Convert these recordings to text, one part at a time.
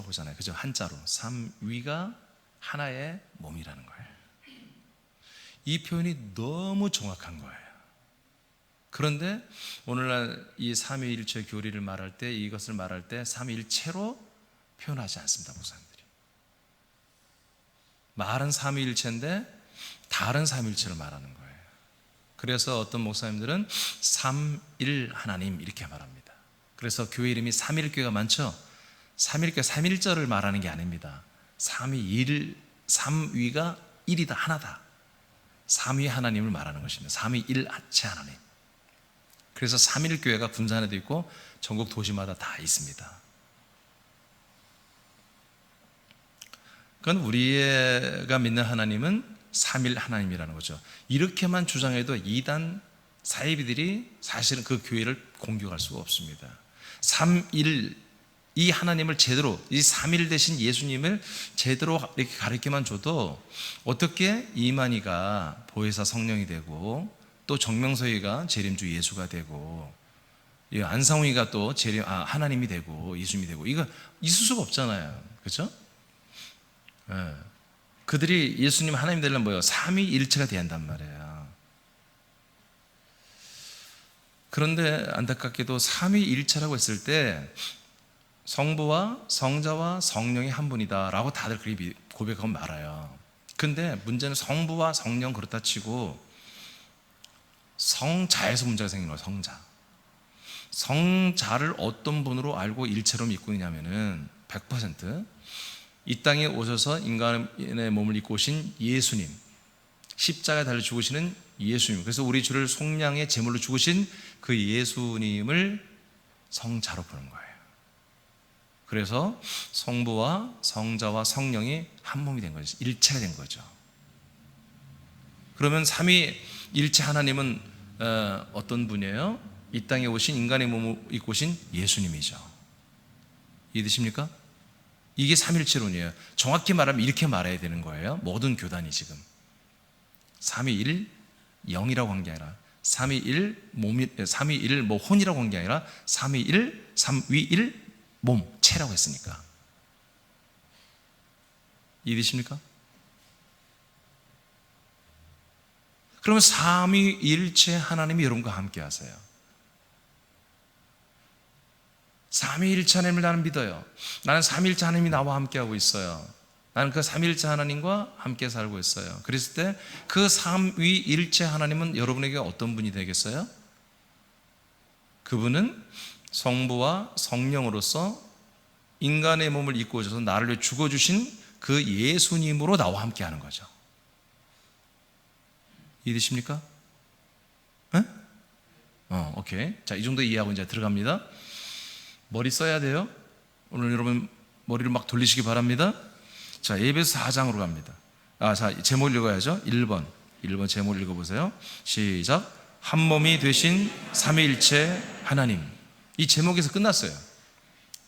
보잖아요. 그죠? 한자로. 삼위가 하나의 몸이라는 거예요. 이 표현이 너무 정확한 거예요. 그런데 오늘날 이 삼위일체 교리를 말할 때, 이것을 말할 때 삼위일체로 표현하지 않습니다, 목사님들이. 말은 삼위일체인데 다른 삼위일체를 말하는 거예요. 그래서 어떤 목사님들은 삼일 하나님 이렇게 말합니다. 그래서 교회 이름이 삼일교회가 많죠. 삼일교회, 삼일절을 말하는 게 아닙니다. 삼위일, 삼위가 일이다, 하나다. 삼위 하나님을 말하는 것입니다. 삼위일체 하나님. 그래서 삼일교회가 군산에도 있고 전국 도시마다 다 있습니다. 그건 우리가 믿는 하나님은 삼일 하나님이라는 거죠. 이렇게만 주장해도 이단 사이비들이 사실은 그 교회를 공격할 수가 없습니다. 삼일, 이 하나님을 제대로, 이 삼일 되신 예수님을 제대로 이렇게 가르치만 줘도 어떻게 이만희가 보혜사 성령이 되고, 또 정명서이가 재림주 예수가 되고, 안상웅이가 또 하나님이 되고 예수님이 되고, 이거 있을 수가 없잖아요. 그렇죠? 네. 그들이 예수님 하나님 되려면 뭐예요? 삼위일체가 돼야 한단 말이에요. 그런데 안타깝게도 삼위일체라고 했을 때 성부와 성자와 성령이 한 분이다 라고 다들 그렇게 고백하고 말아요. 근데 문제는 성부와 성령 그렇다 치고 성자에서 문제가 생기는 거예요. 성자. 성자를 어떤 분으로 알고 일체로 믿고 있냐면은 100% 이 땅에 오셔서 인간의 몸을 입고 오신 예수님, 십자가에 달려 죽으시는 예수님, 그래서 우리 주를 속량의 제물로 죽으신 그 예수님을 성자로 보는 거예요. 그래서 성부와 성자와 성령이 한 몸이 된 거죠. 일체가 된 거죠. 그러면 삼위일체 하나님은 어떤 분이에요? 이 땅에 오신 인간의 몸을 입고 오신 예수님이죠. 이해되십니까? 이게 삼일체론이에요. 정확히 말하면 이렇게 말해야 되는 거예요. 모든 교단이 지금 삼위일 영이라고 한 게 아니라 삼위일 뭐 혼이라고 한 게 아니라 삼위일 몸, 체라고 했으니까. 이해되십니까? 그러면 삼위일체 하나님이 여러분과 함께 하세요. 삼위일체 하나님을 나는 믿어요. 나는 삼위일체 하나님이 나와 함께 하고 있어요. 나는 그 삼위일체 하나님과 함께 살고 있어요. 그랬을 때 그 삼위일체 하나님은 여러분에게 어떤 분이 되겠어요? 그분은 성부와 성령으로서 인간의 몸을 입고 오셔서 나를 위해 죽어주신 그 예수님으로 나와 함께 하는 거죠. 이해되십니까? 네? 오케이. 자, 이 정도 이해하고 이제 들어갑니다. 머리 써야 돼요. 오늘 여러분 머리를 막 돌리시기 바랍니다. 자, 에베소 4장으로 갑니다. 자, 제목 읽어야죠. 1번 제목 읽어보세요. 시작. 한 몸이 되신 삼위일체 하나님. 이 제목에서 끝났어요.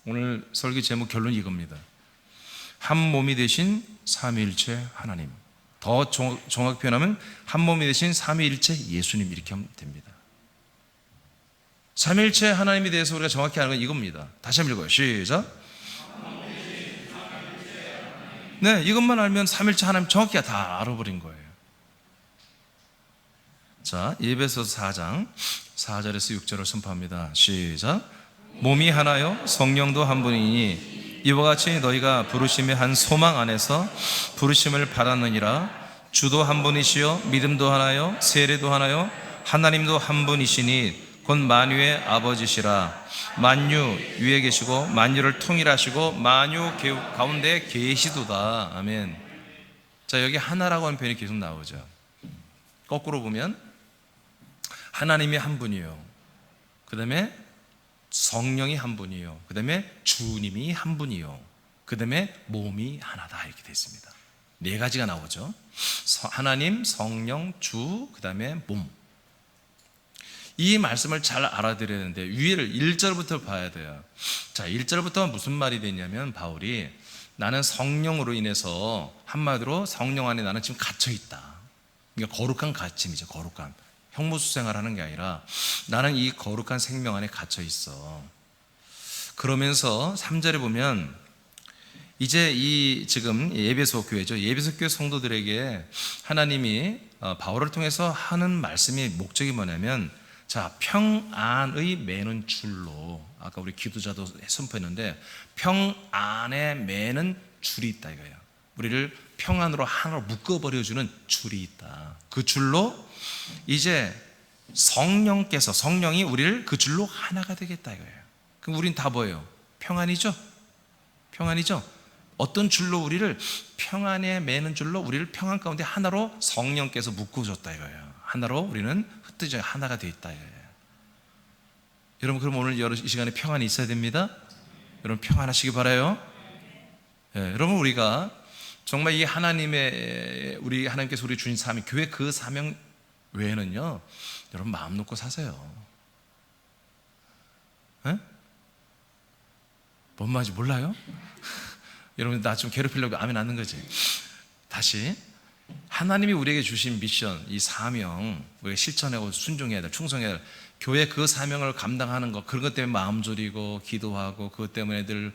오늘 설교 제목 결론이 이겁니다. 한 몸이 되신 삼위일체 하나님. 더 정확히 표현하면 한 몸이 되신 삼위일체 예수님, 이렇게 하면 됩니다. 삼위일체 하나님에 대해서 우리가 정확히 아는 건 이겁니다. 다시 한번 읽어요. 시작. 네, 이것만 알면 삼위일체 하나님 정확히 다 알아버린 거예요. 자, 에베소서 4장 4절에서 6절을 선포합니다. 시작. 몸이 하나요 성령도 한 분이니 이와 같이 너희가 부르심의 한 소망 안에서 부르심을 받았느니라. 주도 한 분이시요 믿음도 하나요 세례도 하나요 하나님도 한 분이시니 곧 만유의 아버지시라. 만유 위에 계시고 만유를 통일하시고 만유 가운데 계시도다. 아멘. 자, 여기 하나라고 하는 표현이 계속 나오죠. 거꾸로 보면 하나님이 한 분이요, 그 다음에 성령이 한 분이요, 그 다음에 주님이 한 분이요, 그 다음에 몸이 하나다, 이렇게 되어 있습니다. 네 가지가 나오죠. 하나님, 성령, 주, 그 다음에 몸. 이 말씀을 잘 알아들여야 되는데 위를 1절부터 봐야 돼요. 자, 1절부터 무슨 말이 되냐면 바울이 나는 성령으로 인해서, 한마디로 성령 안에 나는 지금 갇혀 있다. 그러니까 거룩한 갇힘이죠. 거룩한 형무수생활하는 게 아니라 나는 이 거룩한 생명 안에 갇혀 있어. 그러면서 3절에 보면 이제 이 지금 에베소 교회죠. 에베소 교회 성도들에게 하나님이 바울을 통해서 하는 말씀의 목적이 뭐냐면, 자, 평안의 매는 줄로, 아까 우리 기도자도 선포했는데 평안에 매는 줄이 있다 이거예요. 우리를 평안으로 하나로 묶어버려주는 줄이 있다. 그 줄로 이제 성령이 우리를 그 줄로 하나가 되겠다 이거예요. 그럼 우린 다 뭐예요? 평안이죠? 평안이죠? 어떤 줄로 우리를, 평안에 매는 줄로 우리를 평안 가운데 하나로 성령께서 묶어줬다 이거예요. 하나로 우리는 흩어져 하나가 되어 있다 이거예요. 여러분, 그럼 오늘 이 시간에 평안이 있어야 됩니다. 여러분 평안하시기 바라요. 여러분, 우리가 정말 이 우리 하나님께서 우리 주신 사명, 교회 그 사명 외에는요, 여러분 마음 놓고 사세요. 뭔 말인지 몰라요? 여러분, 나 좀 괴롭히려고 아멘 안 하는 거지? 다시, 하나님이 우리에게 주신 미션, 이 사명, 우리가 실천하고 순종해야 돼, 충성해야 돼. 교회 그 사명을 감당하는 거, 그런 것 때문에 마음 졸이고 기도하고, 그것 때문에 애들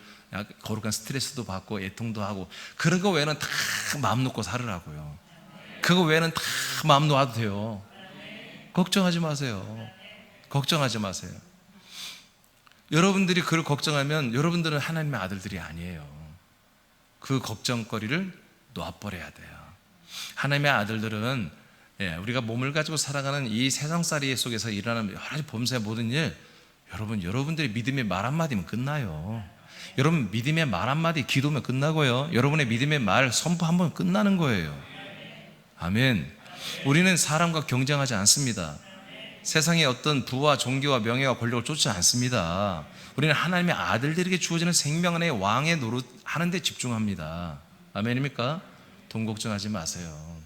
거룩한 스트레스도 받고 애통도 하고, 그런 거 외에는 다 마음 놓고 살으라고요. 그거 외에는 다 마음 놓아도 돼요. 걱정하지 마세요. 걱정하지 마세요. 여러분들이 그걸 걱정하면 여러분들은 하나님의 아들들이 아니에요. 그 걱정거리를 놓아버려야 돼요. 하나님의 아들들은, 우리가 몸을 가지고 살아가는 이 세상살이 속에서 일어나는 여러 가지 범사의 모든 일, 여러분들이 믿음의 말 한마디면 끝나요. 여러분 믿음의 말 한마디 기도면 끝나고요. 여러분의 믿음의 말 선포 한번 끝나는 거예요. 아멘. 우리는 사람과 경쟁하지 않습니다. 세상의 어떤 부와 종교와 명예와 권력을 쫓지 않습니다. 우리는 하나님의 아들들에게 주어지는 생명 안에 왕의 노릇 하는 데 집중합니다. 아멘입니까? 돈 걱정하지 마세요.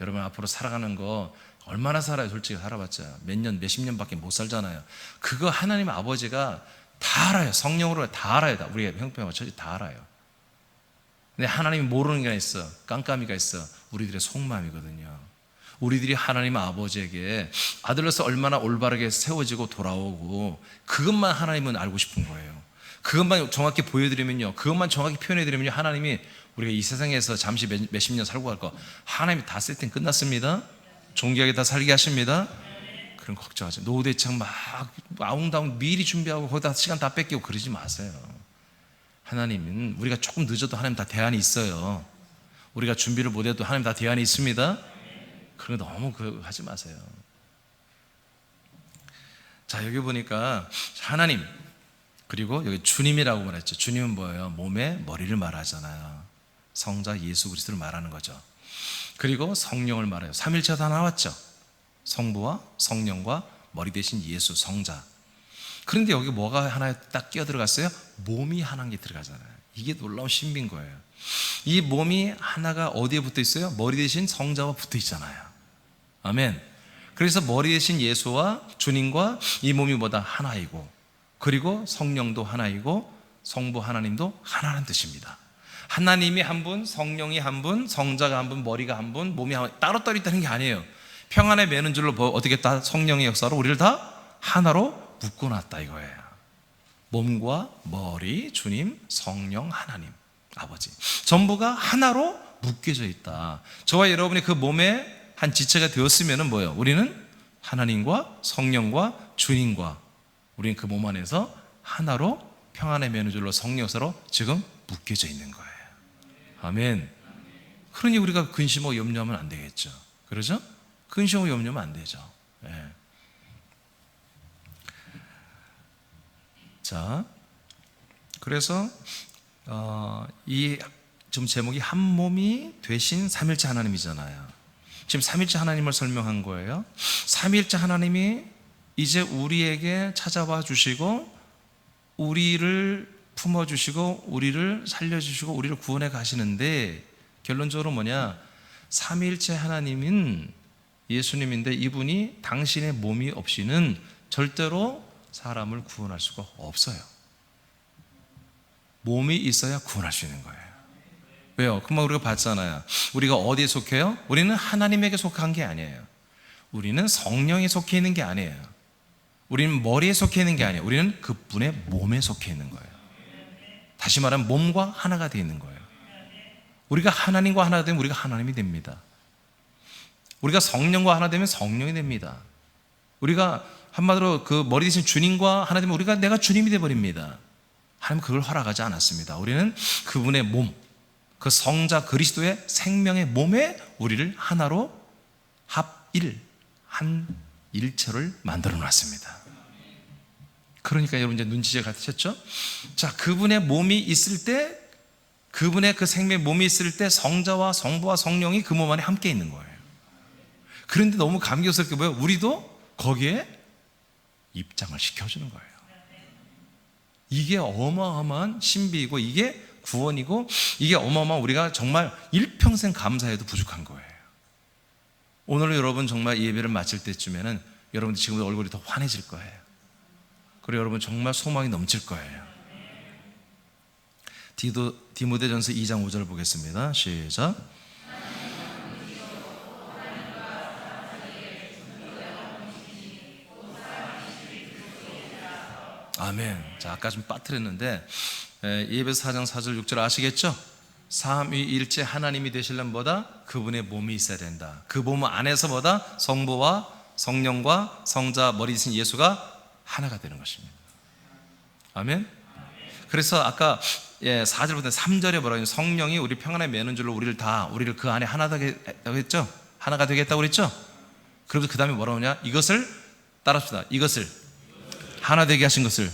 여러분 앞으로 살아가는 거 얼마나 살아요? 솔직히 살아봤자 몇 년, 몇십 년밖에 못 살잖아요. 그거 하나님 아버지가 다 알아요. 성령으로 다 알아요. 우리 형편과 처지 다 알아요. 근데 하나님이 모르는 게 있어. 깜깜이가 있어. 우리들의 속마음이거든요. 우리들이 하나님 아버지에게 아들로서 얼마나 올바르게 세워지고 돌아오고, 그것만 하나님은 알고 싶은 거예요. 그것만 정확히 보여드리면요, 그것만 정확히 표현해드리면요, 하나님이 우리가 이 세상에서 잠시 몇십 년 살고 갈 거, 하나님이 다 쓸 땐 끝났습니다. 존귀하게 다 살게 하십니다. 그런 걱정하지 마세요. 노후대책 막 아웅다웅 미리 준비하고 거기다 시간 다 뺏기고 그러지 마세요. 하나님은 우리가 조금 늦어도 하나님 다 대안이 있어요. 우리가 준비를 못해도 하나님 다 대안이 있습니다. 그런 거 너무 하지 마세요. 자, 여기 보니까 하나님, 그리고 여기 주님이라고 말했죠. 주님은 뭐예요? 몸의 머리를 말하잖아요. 성자 예수 그리스도를 말하는 거죠. 그리고 성령을 말해요. 삼일체 다 나왔죠. 성부와 성령과 머리 대신 예수, 성자. 그런데 여기 뭐가 하나 딱 끼어 들어갔어요? 몸이 하나인 게 들어가잖아요. 이게 놀라운 신비인 거예요. 이 몸이 하나가 어디에 붙어 있어요? 머리 대신 성자와 붙어 있잖아요. 아멘. 그래서 머리 대신 예수와 주님과 이 몸이 뭐다? 하나이고, 그리고 성령도 하나이고, 성부 하나님도 하나라는 뜻입니다. 하나님이 한 분, 성령이 한 분, 성자가 한 분, 머리가 한 분, 몸이 한 분, 따로따로 있다는 게 아니에요. 평안에 매는 줄로 어떻게 다 성령의 역사로 우리를 다 하나로 묶어놨다 이거예요. 몸과 머리, 주님, 성령, 하나님, 아버지, 전부가 하나로 묶여져 있다. 저와 여러분이 그 몸의 한 지체가 되었으면 뭐예요? 우리는 하나님과 성령과 주님과 우리는 그 몸 안에서 하나로 평안의 매는 줄로 성령 역사로 지금 묶여져 있는 거예요. 아멘. 그러니 우리가 근심하고 염려하면 안 되겠죠. 그러죠? 근심하고 염려하면 안 되죠. 네. 자, 그래서 이 좀 제목이 한 몸이 되신 삼일체 하나님이잖아요. 지금 삼일체 하나님을 설명한 거예요. 삼일체 하나님이 이제 우리에게 찾아와 주시고 우리를 품어주시고 우리를 살려주시고 우리를 구원해 가시는데, 결론적으로 뭐냐? 삼일체 하나님은 예수님인데 이분이 당신의 몸이 없이는 절대로 사람을 구원할 수가 없어요. 몸이 있어야 구원할 수 있는 거예요. 왜요? 금방 우리가 봤잖아요. 우리가 어디에 속해요? 우리는 하나님에게 속한 게 아니에요. 우리는 성령에 속해 있는 게 아니에요. 우리는 머리에 속해 있는 게 아니에요. 우리는 그분의 몸에 속해 있는 거예요. 다시 말하면 몸과 하나가 되어 있는 거예요. 우리가 하나님과 하나가 되면 우리가 하나님이 됩니다. 우리가 성령과 하나 되면 성령이 됩니다. 우리가 한마디로 그 머리 대신 주님과 하나 되면 내가 주님이 되어버립니다. 하나님은 그걸 허락하지 않았습니다. 우리는 그분의 몸, 그 성자 그리스도의 생명의 몸에 우리를 하나로 한 일체를 만들어 놨습니다. 그러니까 여러분 이제 눈치채 같으셨죠? 자, 그분의 몸이 있을 때, 그분의 그 생명의 몸이 있을 때 성자와 성부와 성령이 그 몸 안에 함께 있는 거예요. 그런데 너무 감격스럽게 뭐예요? 우리도 거기에 입장을 시켜주는 거예요. 이게 어마어마한 신비이고, 이게 구원이고, 이게 어마어마한, 우리가 정말 일평생 감사해도 부족한 거예요. 오늘 여러분 정말 이 예배를 마칠 때쯤에는 여러분들 지금부터 얼굴이 더 환해질 거예요. 그리고 여러분 정말 소망이 넘칠 거예요. 디모데전서 2장 5절 보겠습니다. 시작. 아멘. 자, 아까 좀 빠뜨렸는데 예배서 4장 4절 6절 아시겠죠? 삼위일체 하나님이 되시려면 뭐다? 그분의 몸이 있어야 된다. 그 몸 안에서 뭐다? 성부와 성령과 성자 머리 대신 예수가 하나가 되는 것입니다. 아멘. 그래서 아까 4절부터 3절에 뭐라고 했냐면 성령이 우리 평안에 매는 줄로 우리를 그 안에 하나 되겠다고 했죠? 하나가 되겠다고 그랬죠? 그리고 그 다음에 뭐라고 하냐? 이것을 따라합시다. 이것을 하나 되게 하신 것을,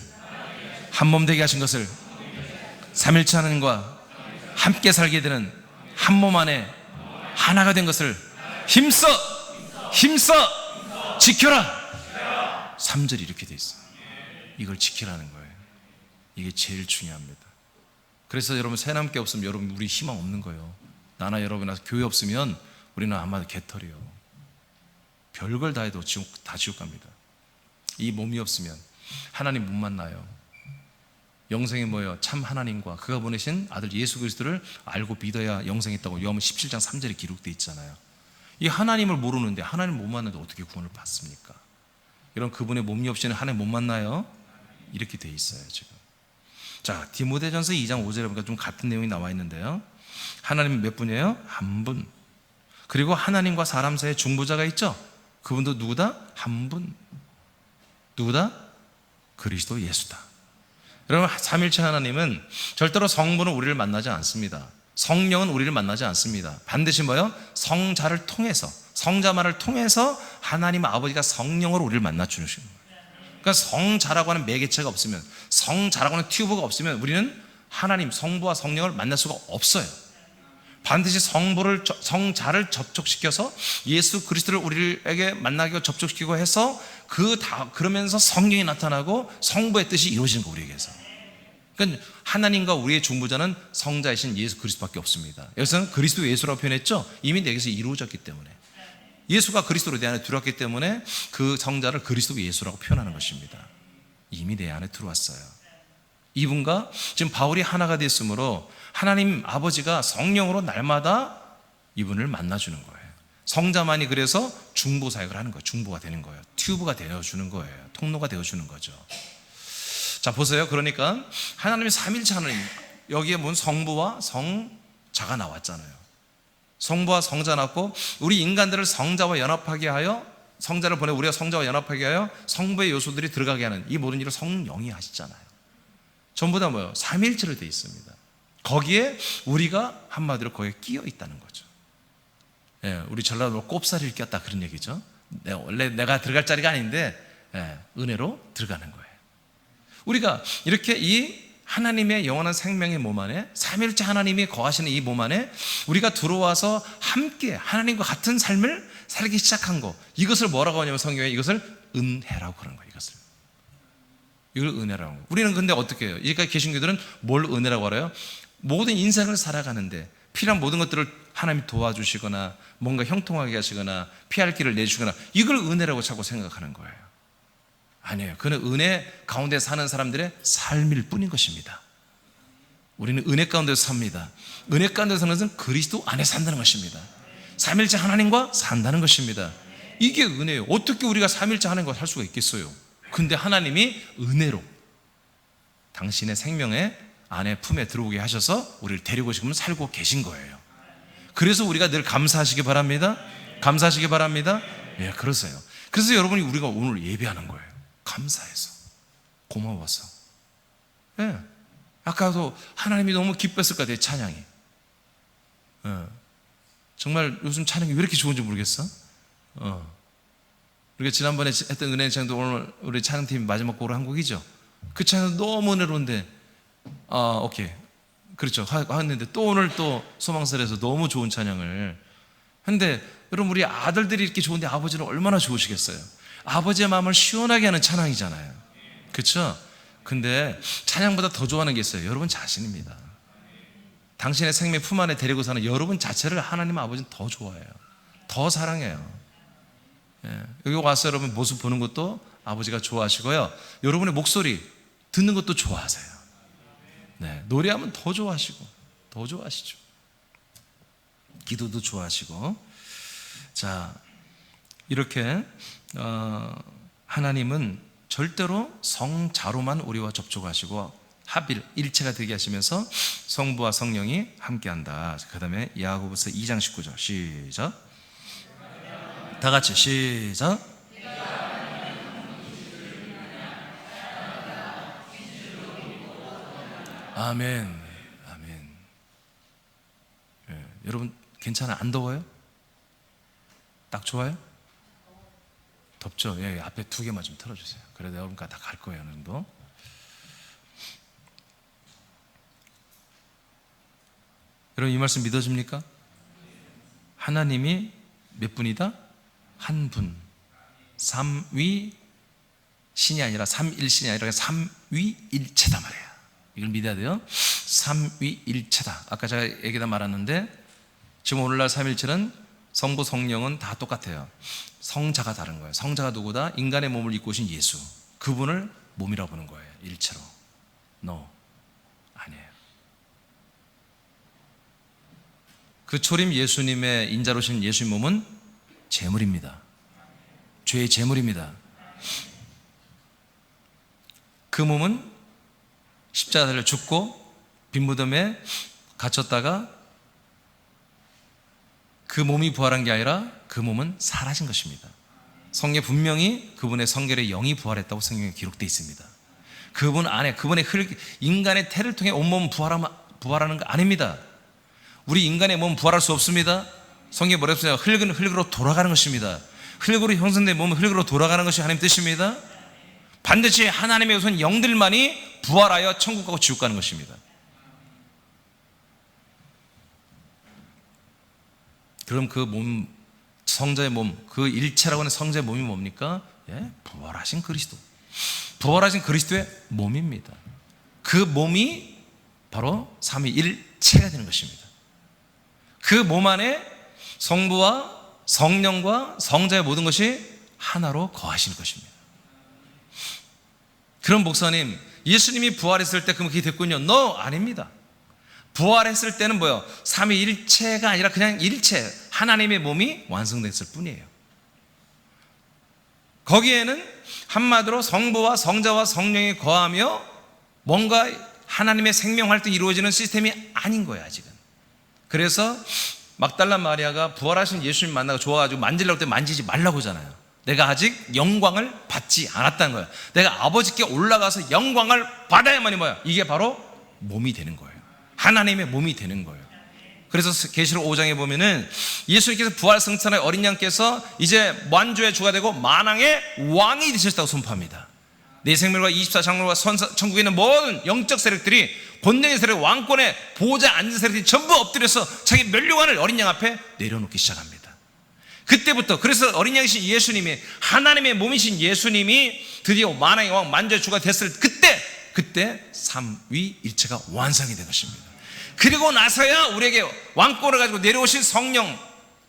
한 몸 되게 하신 것을, 삼일체 하나님과 함께 살게 되는 한 몸 안에 하나가 된 것을 힘써 지켜라. 3절이 이렇게 돼 있어요. 이걸 지키라는 거예요. 이게 제일 중요합니다. 그래서 여러분 새남께 없으면 여러분 우리 희망 없는 거예요. 나나 여러분이나 교회 없으면 우리는 아마 개털이에요. 별걸 다 해도 다 지옥 갑니다. 이 몸이 없으면 하나님 못 만나요. 영생이 뭐예요? 참 하나님과 그가 보내신 아들 예수 그리스도를 알고 믿어야 영생이 있다고 요한복음 17장 3절에 기록되어 있잖아요. 이 하나님을 모르는데 하나님 못 만나는데 어떻게 구원을 받습니까? 이런 그분의 몸이 없이는 하나님 못 만나요? 이렇게 돼 있어요 지금. 자, 디모데전서 2장 5절에 보니까 좀 같은 내용이 나와 있는데요. 하나님은 몇 분이에요? 한 분. 그리고 하나님과 사람 사이에 중보자가 있죠. 그분도 누구다? 한 분. 누구다? 그리스도 예수다. 여러분, 삼일체 하나님은 절대로 성부는 우리를 만나지 않습니다. 성령은 우리를 만나지 않습니다. 반드시 뭐예요? 성자를 통해서, 성자만을 통해서 하나님 아버지가 성령으로 우리를 만나 주시는 거예요. 그러니까 성자라고 하는 매개체가 없으면, 성자라고 하는 튜브가 없으면 우리는 하나님, 성부와 성령을 만날 수가 없어요. 반드시 성자를 접촉시켜서 예수 그리스도를 우리에게 만나게 접촉시키고 해서 그러면서 성령이 나타나고 성부의 뜻이 이루어지는 거 우리에게서. 그러니까 하나님과 우리의 중보자는 성자이신 예수 그리스도밖에 없습니다. 여기서는 그리스도 예수라고 표현했죠. 이미 내게서 이루어졌기 때문에, 예수가 그리스도로 내 안에 들어왔기 때문에 그 성자를 그리스도 예수라고 표현하는 것입니다. 이미 내 안에 들어왔어요. 이분과 지금 바울이 하나가 됐으므로 하나님 아버지가 성령으로 날마다 이분을 만나주는 거예요. 성자만이 그래서 중보 사역을 하는 거예요. 중보가 되는 거예요. 튜브가 되어주는 거예요. 통로가 되어주는 거죠. 자, 보세요. 그러니까 하나님의 삼일체 하나님, 여기에 문 성부와 성자가 나왔잖아요. 성부와 성자 나왔고, 우리 인간들을 성자와 연합하게 하여, 성자를 보내 우리가 성자와 연합하게 하여 성부의 요소들이 들어가게 하는 이 모든 일을 성령이 하시잖아요. 전부 다 뭐예요? 삼일체로 되어 있습니다. 거기에 우리가 한마디로 거기에 끼어 있다는 거죠. 예, 우리 전라도로 꼽사리를 꼈다 그런 얘기죠. 원래 내가 들어갈 자리가 아닌데 은혜로 들어가는 거예요. 우리가 이렇게 이 하나님의 영원한 생명의 몸 안에, 삼일체 하나님이 거하시는 이 몸 안에 우리가 들어와서 함께 하나님과 같은 삶을 살기 시작한 거, 이것을 뭐라고 하냐면 성경에 이것을 은혜라고 그러는 거예요. 이걸 은혜라고 해요. 우리는 근데 어떻게 해요? 여기까지 계신 교들은 뭘 은혜라고 알아요? 모든 인생을 살아가는데 필요한 모든 것들을 하나님이 도와주시거나 뭔가 형통하게 하시거나 피할 길을 내주거나, 이걸 은혜라고 자꾸 생각하는 거예요. 아니에요. 그는 은혜 가운데 사는 사람들의 삶일 뿐인 것입니다. 우리는 은혜 가운데서 삽니다. 은혜 가운데서 사는 것은 그리스도 안에 산다는 것입니다. 삼일째 하나님과 산다는 것입니다. 이게 은혜예요. 어떻게 우리가 삼일째 하나님과 살 수가 있겠어요? 근데 하나님이 은혜로 당신의 생명에 아내 품에 들어오게 하셔서 우리를 데리고 지금 살고 계신 거예요. 그래서 우리가 늘 감사하시기 바랍니다. 감사하시기 바랍니다. 예, 그러세요. 그래서 여러분이 우리가 오늘 예배하는 거예요. 감사해서, 고마워서. 예. 아까도 하나님이 너무 기뻤을 것 같아요, 찬양이. 예. 정말 요즘 찬양이 왜 이렇게 좋은지 모르겠어? 우리가 지난번에 했던 은혜의 찬양도 오늘 우리 찬양팀 마지막 곡으로 한 곡이죠. 그 찬양 너무 은혜로운데, 오케이. 그렇죠. 했는데 또 오늘 또 소망설에서 너무 좋은 찬양을 했는데, 여러분 우리 아들들이 이렇게 좋은데 아버지는 얼마나 좋으시겠어요? 아버지의 마음을 시원하게 하는 찬양이잖아요. 그렇죠? 근데 찬양보다 더 좋아하는 게 있어요. 여러분 자신입니다. 당신의 생명 품 안에 데리고 사는 여러분 자체를 하나님 아버지는 더 좋아해요. 더 사랑해요. 예. 여기 와서 여러분 모습 보는 것도 아버지가 좋아하시고요. 여러분의 목소리 듣는 것도 좋아하세요. 네. 노래하면 더 좋아하시고, 더 좋아하시죠. 기도도 좋아하시고. 자, 이렇게 하나님은 절대로 성자로만 우리와 접촉하시고 합일, 일체가 되게 하시면서 성부와 성령이 함께한다. 그 다음에 야고보서 2장 19절 시작. 다 같이 시작. 아멘. 아멘. 예, 여러분 괜찮아요? 안 더워요? 딱 좋아요? 덥죠? 예, 앞에 두 개만 좀 틀어주세요. 그래도 여러분과 다 갈 거예요, 어느 정도. 여러분 이 말씀 믿어집니까? 하나님이 몇 분이다? 한 분. 삼위 신이 아니라 삼일신이 아니라 삼위일체다 말이에요. 이걸 믿어야 돼요. 삼위일체다. 아까 제가 얘기다 말았는데 지금 오늘날 삼일체는 성부 성령은 다 똑같아요. 성자가 다른 거예요. 성자가 누구다? 인간의 몸을 입고 오신 예수. 그분을 몸이라고 보는 거예요. 일체로. No. 아니에요. 그 초림 예수님의 인자로 오신 예수님 몸은 제물입니다. 죄의 제물입니다. 그 몸은 십자가 달려 죽고 빈무덤에 갇혔다가 그 몸이 부활한 게 아니라 그 몸은 사라진 것입니다. 성경에 분명히 그분의 성결의 영이 부활했다고 성경에 기록되어 있습니다. 그분 안에 그분의 인간의 태를 통해 온몸 부활하는 거 아닙니다. 우리 인간의 몸 부활할 수 없습니다. 성경에 뭐라 했어요? 흙은 흙으로 돌아가는 것입니다. 흙으로 형성된 몸은 흙으로 돌아가는 것이 하나님 뜻입니다. 반드시 하나님의 우선 영들만이 부활하여 천국 가고 지옥 가는 것입니다. 그럼 그 몸, 성자의 몸, 그 일체라고 하는 성자의 몸이 뭡니까? 예? 부활하신 그리스도. 부활하신 그리스도의 몸입니다. 그 몸이 바로 삼위일체가 되는 것입니다. 그 몸 안에 성부와 성령과 성자의 모든 것이 하나로 거하시는 것입니다. 그럼 목사님, 예수님이 부활했을 때 그럼 그게 됐군요. No, 아닙니다. 부활했을 때는 뭐예요? 삼위일체가 아니라 그냥 일체, 하나님의 몸이 완성됐을 뿐이에요. 거기에는 한마디로 성부와 성자와 성령이 거하며 뭔가 하나님의 생명 활동이 이루어지는 시스템이 아닌 거예요, 아직은. 그래서 막달라 마리아가 부활하신 예수님 만나고 좋아가지고 만지려고 때 만지지 말라고 하잖아요. 내가 아직 영광을 받지 않았다는 거예요. 내가 아버지께 올라가서 영광을 받아야만이 뭐야? 이게 바로 몸이 되는 거예요. 하나님의 몸이 되는 거예요. 그래서 계시록 5장에 보면은 예수님께서 부활 승천의 어린 양께서 이제 만주의 주가 되고 만왕의 왕이 되셨다고 선포합니다. 내 생명과 24장로와 천국에 있는 모든 영적 세력들이 권능의 세력, 왕권의 보호자 앉은 세력들이 전부 엎드려서 자기 멸류관을 어린 양 앞에 내려놓기 시작합니다. 그때부터, 그래서 어린 양이신 예수님이, 하나님의 몸이신 예수님이 드디어 만왕의 왕 만주의 주가 됐을 그때 삼위일체가 완성이 된 것입니다. 그리고 나서야 우리에게 왕권을 가지고 내려오신 성령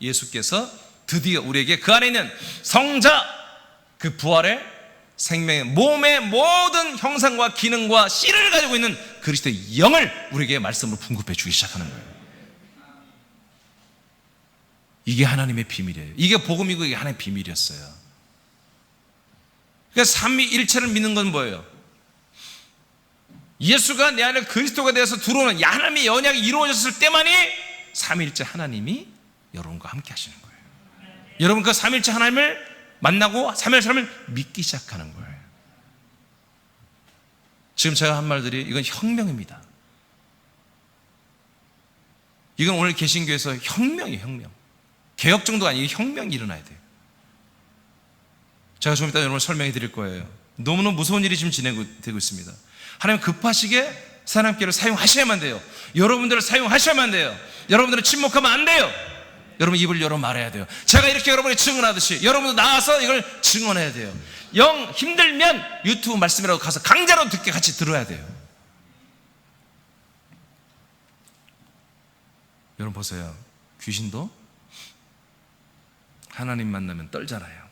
예수께서 드디어 우리에게 그 안에 있는 성자, 그 부활의 생명의 몸의 모든 형상과 기능과 씨를 가지고 있는 그리스도의 영을 우리에게 말씀으로 풍급해 주기 시작하는 거예요. 이게 하나님의 비밀이에요. 이게 복음이고 이게 하나님의 비밀이었어요. 그러니까 삼위일체를 믿는 건 뭐예요? 예수가 내 안에 그리스도가 되어서 들어오는 하나님의 언약이 이루어졌을 때만이 삼위일체 하나님이 여러분과 함께 하시는 거예요. 여러분 그 삼위일체 하나님을 만나고 삼위일체 하나님을 믿기 시작하는 거예요. 지금 제가 한 말들이 이건 혁명입니다. 이건 오늘 개신교에서 혁명이에요. 혁명. 개혁 정도가 아니고 혁명이 일어나야 돼요. 제가 좀 이따 여러분 설명해 드릴 거예요. 너무너무 무서운 일이 지금 진행되고 있습니다. 하나님 급하시게 사랑교회를 사용하셔야만 돼요. 여러분들을 사용하셔야만 돼요. 여러분들은 침묵하면 안 돼요. 여러분 입을 열어 말해야 돼요. 제가 이렇게 여러분이 증언하듯이 여러분도 나와서 이걸 증언해야 돼요. 영 힘들면 유튜브 말씀이라도 가서 강좌로 듣게 같이 들어야 돼요. 여러분 보세요. 귀신도 하나님 만나면 떨잖아요.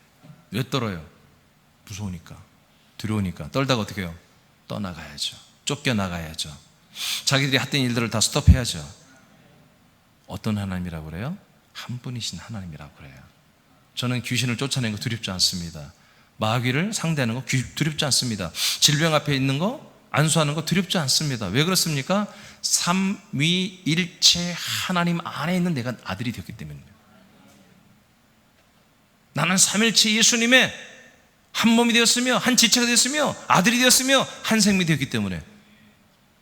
왜 떨어요? 무서우니까, 두려우니까. 떨다가 어떻게 해요? 떠나가야죠. 쫓겨나가야죠. 자기들이 했던 일들을 다 스톱해야죠. 어떤 하나님이라고 그래요? 한 분이신 하나님이라고 그래요. 저는 귀신을 쫓아내는 거 두렵지 않습니다. 마귀를 상대하는 거 두렵지 않습니다. 질병 앞에 있는 거 안수하는 거 두렵지 않습니다. 왜 그렇습니까? 삼위일체 하나님 안에 있는 내가 아들이 되었기 때문입니다. 나는 삼일체 예수님의 한 몸이 되었으며 한 지체가 되었으며 아들이 되었으며 한 생명이 되었기 때문에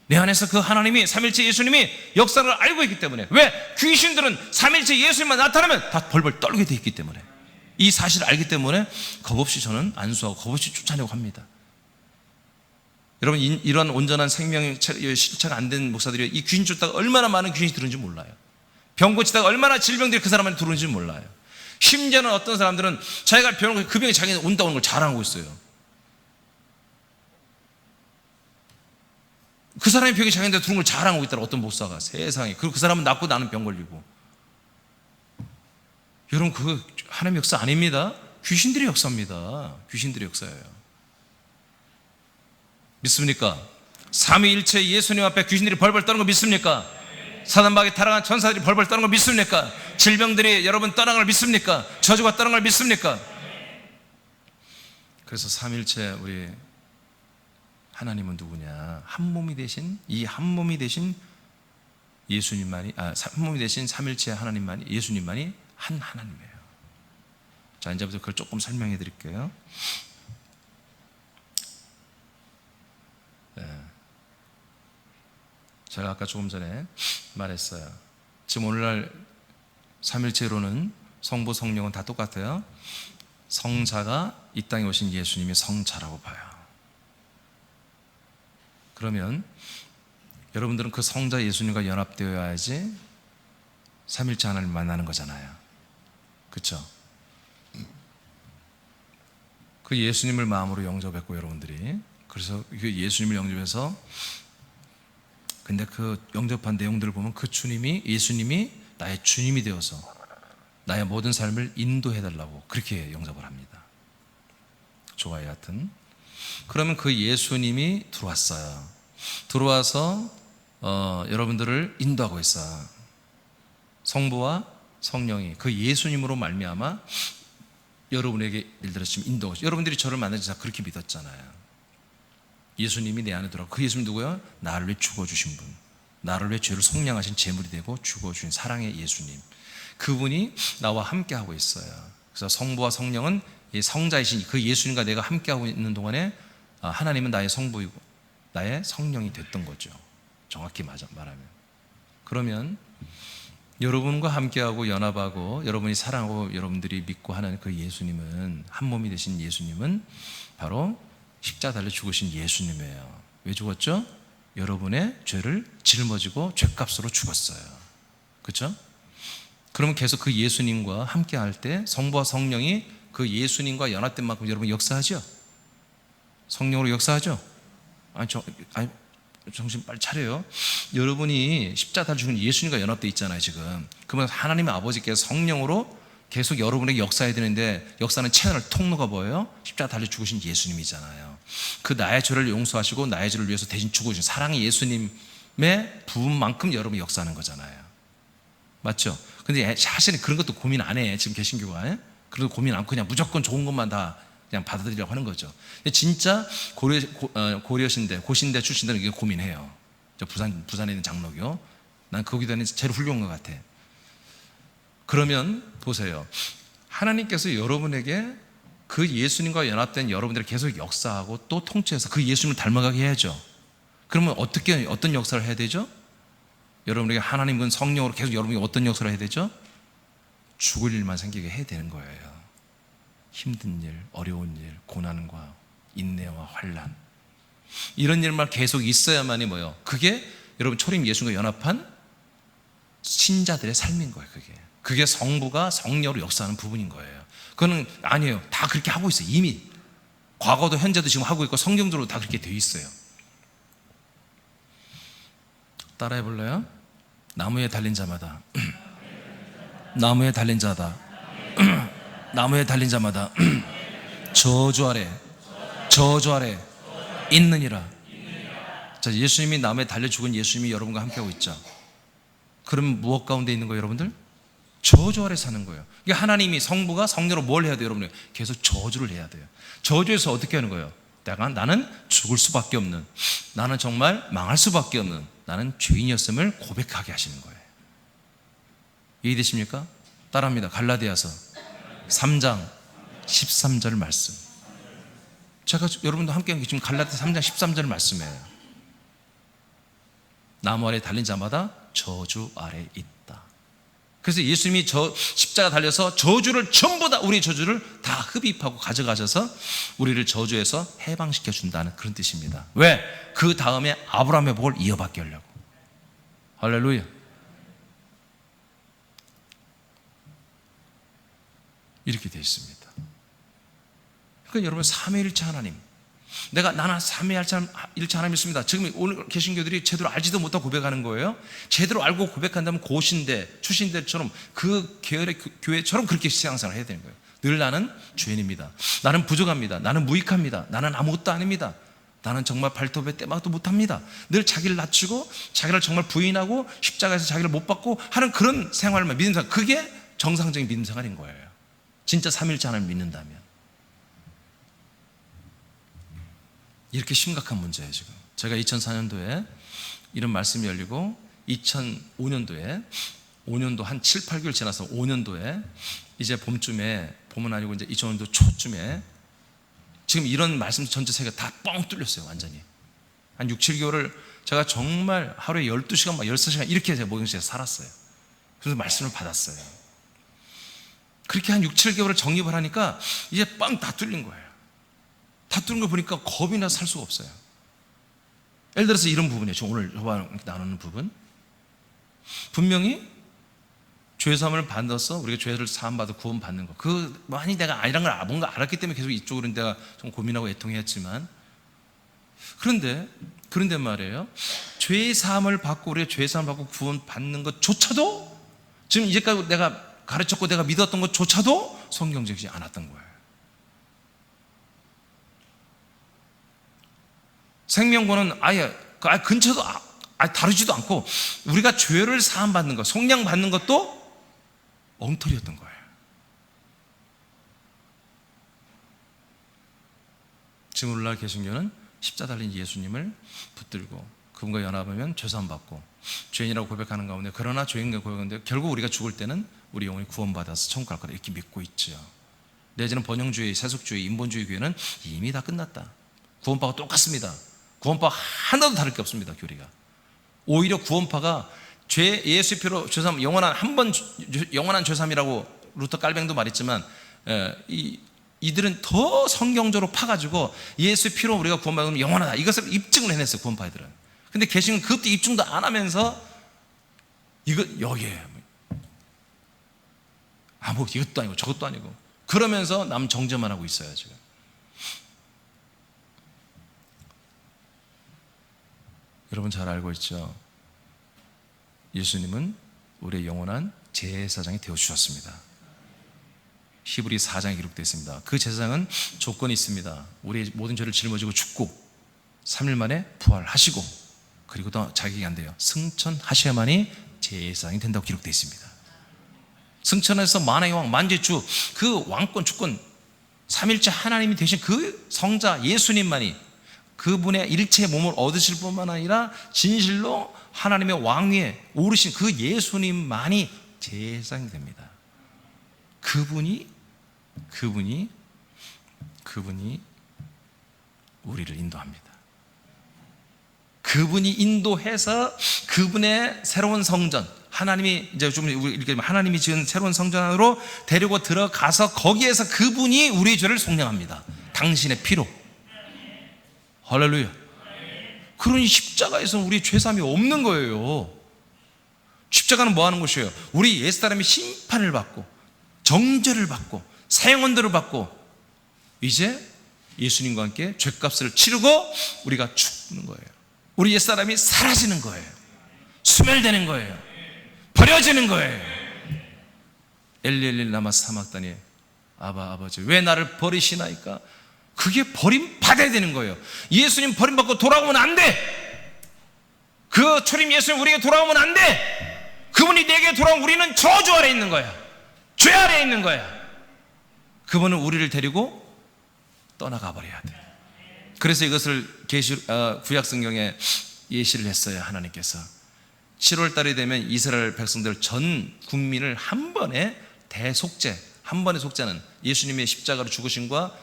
내 안에서 그 하나님이 삼일체 예수님이 역사를 알고 있기 때문에. 왜? 귀신들은 삼일체 예수님만 나타나면 다 벌벌 떨게 되어 있기 때문에, 이 사실을 알기 때문에 겁없이 저는 안수하고 겁없이 쫓아내고 합니다. 여러분 이런 온전한 생명 실체가 안 된 목사들이 이 귀신 쫓다가 얼마나 많은 귀신이 들어오는지 몰라요. 병 고치다가 얼마나 질병들이 그 사람한테 들어오는지 몰라요. 심지어는 어떤 사람들은 자기가 병을 그 병이 자기는 온다고 하는 걸 자랑하고 있어요. 그 사람이 병이 자기한테 들어온 걸 자랑하고 있더라. 어떤 목사가. 세상에. 그 사람은 낫고 나는 병 걸리고. 여러분 그거 하나님의 역사 아닙니다. 귀신들의 역사입니다. 귀신들의 역사예요. 믿습니까? 삼위일체 예수님 앞에 귀신들이 벌벌 떠는 거 믿습니까? 사단마귀에 타락한 천사들이 벌벌 떠는 거 믿습니까? 질병들이 여러분 떠나는 걸 믿습니까? 저주가 떠나는 걸 믿습니까? 그래서 삼위일체 우리 하나님은 누구냐? 한 몸이 되신, 이 한 몸이 되신 예수님만이, 한 몸이 되신 삼일체 하나님만이, 예수님만이 한 하나님이에요. 자, 이제부터 그걸 조금 설명해 드릴게요. 네. 제가 아까 조금 전에 말했어요. 지금 오늘날 삼일체로는 성부, 성령은 다 똑같아요. 성자가 이 땅에 오신 예수님이 성자라고 봐요. 그러면 여러분들은 그 성자 예수님과 연합되어야지 삼일체 하나님을 만나는 거잖아요. 그렇죠? 그 예수님을 마음으로 영접했고 여러분들이, 그래서 그 예수님을 영접해서, 근데 그 영접한 내용들을 보면 그 주님이, 예수님이 나의 주님이 되어서 나의 모든 삶을 인도해달라고 그렇게 영접을 합니다. 좋아요. 하여튼 그러면 그 예수님이 들어왔어요. 들어와서 여러분들을 인도하고 있어요. 성부와 성령이 그 예수님으로 말미암아 여러분에게 예를 들어 지금 인도하고, 여러분들이 저를 만나서 다 그렇게 믿었잖아요. 예수님이 내 안에 들어가고, 그 예수님 누구예요? 나를 위해 죽어주신 분, 나를 위해 죄를 속량하신 제물이 되고 죽어주신 사랑의 예수님, 그분이 나와 함께하고 있어요. 그래서 성부와 성령은 이 성자이신 그 예수님과 내가 함께하고 있는 동안에 하나님은 나의 성부이고 나의 성령이 됐던 거죠. 정확히 말하면. 그러면 여러분과 함께하고 연합하고 여러분이 사랑하고 여러분들이 믿고 하는 그 예수님은, 한 몸이 되신 예수님은 바로 십자가 달려 죽으신 예수님이에요. 왜 죽었죠? 여러분의 죄를 짊어지고 죄값으로 죽었어요. 그렇죠? 그러면 계속 그 예수님과 함께할 때 성부와 성령이 그 예수님과 연합된 만큼 여러분 역사하죠? 성령으로 역사하죠? 아니, 정신 빨리 차려요. 여러분이 십자가 달려 죽은 예수님과 연합되어 있잖아요 지금. 그러면 하나님 아버지께서 성령으로 계속 여러분에게 역사해야 되는데, 역사는 채널 통로가 뭐예요? 십자가 달려 죽으신 예수님이잖아요. 그 나의 죄를 용서하시고 나의 죄를 위해서 대신 죽어주신 사랑의 예수님의 부분만큼 여러분이 역사하는 거잖아요. 맞죠? 근데 사실은 그런 것도 고민 안 해 지금 개신교가. 그래도 고민 안 하고 그냥 무조건 좋은 것만 다 그냥 받아들이려고 하는 거죠. 진짜 고려신대, 고신대 출신들은 이게 고민해요. 저 부산에 있는 장로교. 난 거기 다니는 제일 훌륭한 것 같아. 그러면 보세요. 하나님께서 여러분에게 그 예수님과 연합된 여러분들을 계속 역사하고 또 통치해서 그 예수님을 닮아가게 해야죠. 그러면 어떤 역사를 해야 되죠? 여러분에게 하나님은 성령으로 계속 여러분에게 어떤 역사를 해야 되죠? 죽을 일만 생기게 해야 되는 거예요. 힘든 일, 어려운 일, 고난과 인내와 환난, 이런 일만 계속 있어야만이 뭐예요? 그게 여러분 초림 예수님과 연합한 신자들의 삶인 거예요. 그게 성부가 성령으로 역사하는 부분인 거예요. 그거는 아니에요. 다 그렇게 하고 있어요. 이미 과거도 현재도 지금 하고 있고 성경적으로 다 그렇게 되어 있어요. 따라해 볼래요? 나무에 달린 자마다 나무에 달린 자다 나무에 달린 자마다 저주 아래 있느니라. 자, 예수님이 나무에 달려 죽은 예수님이 여러분과 함께하고 있죠. 그럼 무엇 가운데 있는 거예요, 여러분들? 저주 아래 사는 거예요. 그러니까 하나님이 성부가 성령으로 뭘 해야 돼요, 여러분? 계속 저주를 해야 돼요. 저주에서 어떻게 하는 거예요? 나는 죽을 수밖에 없는, 나는 정말 망할 수밖에 없는, 나는 죄인이었음을 고백하게 하시는 거예요. 이해되십니까? 따라합니다. 갈라디아서 3장 13절 말씀. 제가 여러분도 함께 지금 갈라디아 3장 13절 말씀이에요. 나무 아래 달린 자마다 저주 아래 있다. 그래서 예수님이 십자가 달려서 저주를 전부 다, 우리 저주를 다 흡입하고 가져가셔서 우리를 저주에서 해방시켜 준다는 그런 뜻입니다. 왜? 그 다음에 아브라함의 복을 이어받게 하려고. 할렐루야. 이렇게 되어 있습니다. 그러니까 여러분, 삼위일체 하나님, 나는 삼위일체 하나님 믿습니다. 지금 오늘 계신 교들이 제대로 알지도 못하고 고백하는 거예요. 제대로 알고 고백한다면 고신대, 추신대처럼 그 계열의 교회처럼 그렇게 신앙생활을 해야 되는 거예요. 늘 나는 죄인입니다. 나는 부족합니다. 나는 무익합니다. 나는 아무것도 아닙니다. 나는 정말 발톱에 때막도 못합니다. 늘 자기를 낮추고 자기를 정말 부인하고 십자가에서 자기를 못 받고 하는 그런 생활만, 믿음생활, 그게 정상적인 믿음생활인 거예요. 진짜 삼위일체 하나님을 믿는다면. 이렇게 심각한 문제예요. 지금 제가 2004년도에 이런 말씀이 열리고 2005년도에 5년도 한 7, 8개월 지나서 5년도에 이제 봄쯤에, 봄은 아니고 이제 2005년도 초쯤에 지금 이런 말씀 전체 세계가 다 뻥 뚫렸어요. 완전히 한 6, 7개월을 제가 정말 하루에 12시간 막 13시간 이렇게 제가 목욕실에서 살았어요. 그래서 말씀을 받았어요. 그렇게 한 6, 7개월을 정립을 하니까 이제 뻥 다 뚫린 거예요. 다 뚫은 걸 보니까 겁이 나서 살 수가 없어요. 예를 들어서 이런 부분이에요. 저 오늘 나누는 부분, 분명히 죄사함을 받아서 우리가 죄를 사함받아 구원받는 거, 많이 내가 아니란 걸 뭔가 알았기 때문에 계속 이쪽으로 내가 좀 고민하고 애통했지만, 그런데 말이에요, 죄사함을 받고 우리가 죄사함을 받고 구원받는 것조차도, 지금 이제까지 내가 가르쳤고 내가 믿었던 것조차도 성경적이지 않았던 거예요. 생명권은 아예 근처도 다루지도 않고, 우리가 죄를 사함받는 것, 속량 받는 것도 엉터리였던 거예요. 지금 오늘날 개신교는 십자가 달린 예수님을 붙들고 그분과 연합하면 죄사함 받고 죄인이라고 고백하는 가운데, 그러나 죄인과 고백하는데 결국 우리가 죽을 때는 우리 영혼이 구원받아서 천국 갈 거다 이렇게 믿고 있죠. 내지는 번영주의, 세속주의, 인본주의 교회는 이미 다 끝났다. 구원파가 똑같습니다. 구원파 하나도 다를 게 없습니다. 교리가. 오히려 구원파가 예수의 피로 죄사함, 영원한 죄사함이라고 루터 깔뱅도 말했지만, 이들은 더 성경적으로 파가지고 예수의 피로 우리가 구원받으면 영원하다, 이것을 입증을 해냈어요. 구원파들은. 근데 개신은 그것도 입증도 안 하면서 여기에 이것도 아니고 저것도 아니고 그러면서 남 정죄만 하고 있어요. 지금 여러분 잘 알고 있죠? 예수님은 우리의 영원한 제사장이 되어주셨습니다. 히브리 4장에 기록되어 있습니다. 그 제사장은 조건이 있습니다. 우리의 모든 죄를 짊어지고 죽고 3일 만에 부활하시고, 그리고 또 자기가 안 돼요. 승천하셔야만이 제사장이 된다고 기록되어 있습니다. 승천해서 만왕의 왕, 만주의 주, 그 왕권, 주권, 삼일째 하나님이 되신 그 성자 예수님만이 그분의 일체의 몸을 얻으실 뿐만 아니라 진실로 하나님의 왕위에 오르신 그 예수님만이 제사장이 됩니다. 그분이 우리를 인도합니다. 그분이 인도해서 그분의 새로운 성전, 하나님이 이제 좀 이렇게 하나님이 지은 새로운 성전 안으로 데리고 들어가서 거기에서 그분이 우리의 죄를 속량합니다. 당신의 피로. 할렐루야. 그러니 십자가에서 우리 죄사함이 없는 거예요. 십자가는 뭐 하는 곳이에요? 우리 옛사람이 심판을 받고 정죄를 받고 사형언도를 받고 이제 예수님과 함께 죄값을 치르고 우리가 죽는 거예요. 우리 옛사람이 사라지는 거예요. 소멸되는 거예요. 버려지는 거예요. 엘리 라마 사막다니 아버지 왜 나를 버리시나이까? 그게 버림받아야 되는 거예요. 예수님 버림받고 돌아오면 안 돼. 그 초림 예수님 우리에게 돌아오면 안 돼. 그분이 내게 돌아오면 우리는 저주 아래 있는 거야. 죄 아래 있는 거야. 그분은 우리를 데리고 떠나가 버려야 돼. 그래서 이것을 구약성경에 예시를 했어요. 하나님께서 7월 달이 되면 이스라엘 백성들 전 국민을 한 번에 대속죄, 한 번의 속죄는 예수님의 십자가로 죽으심과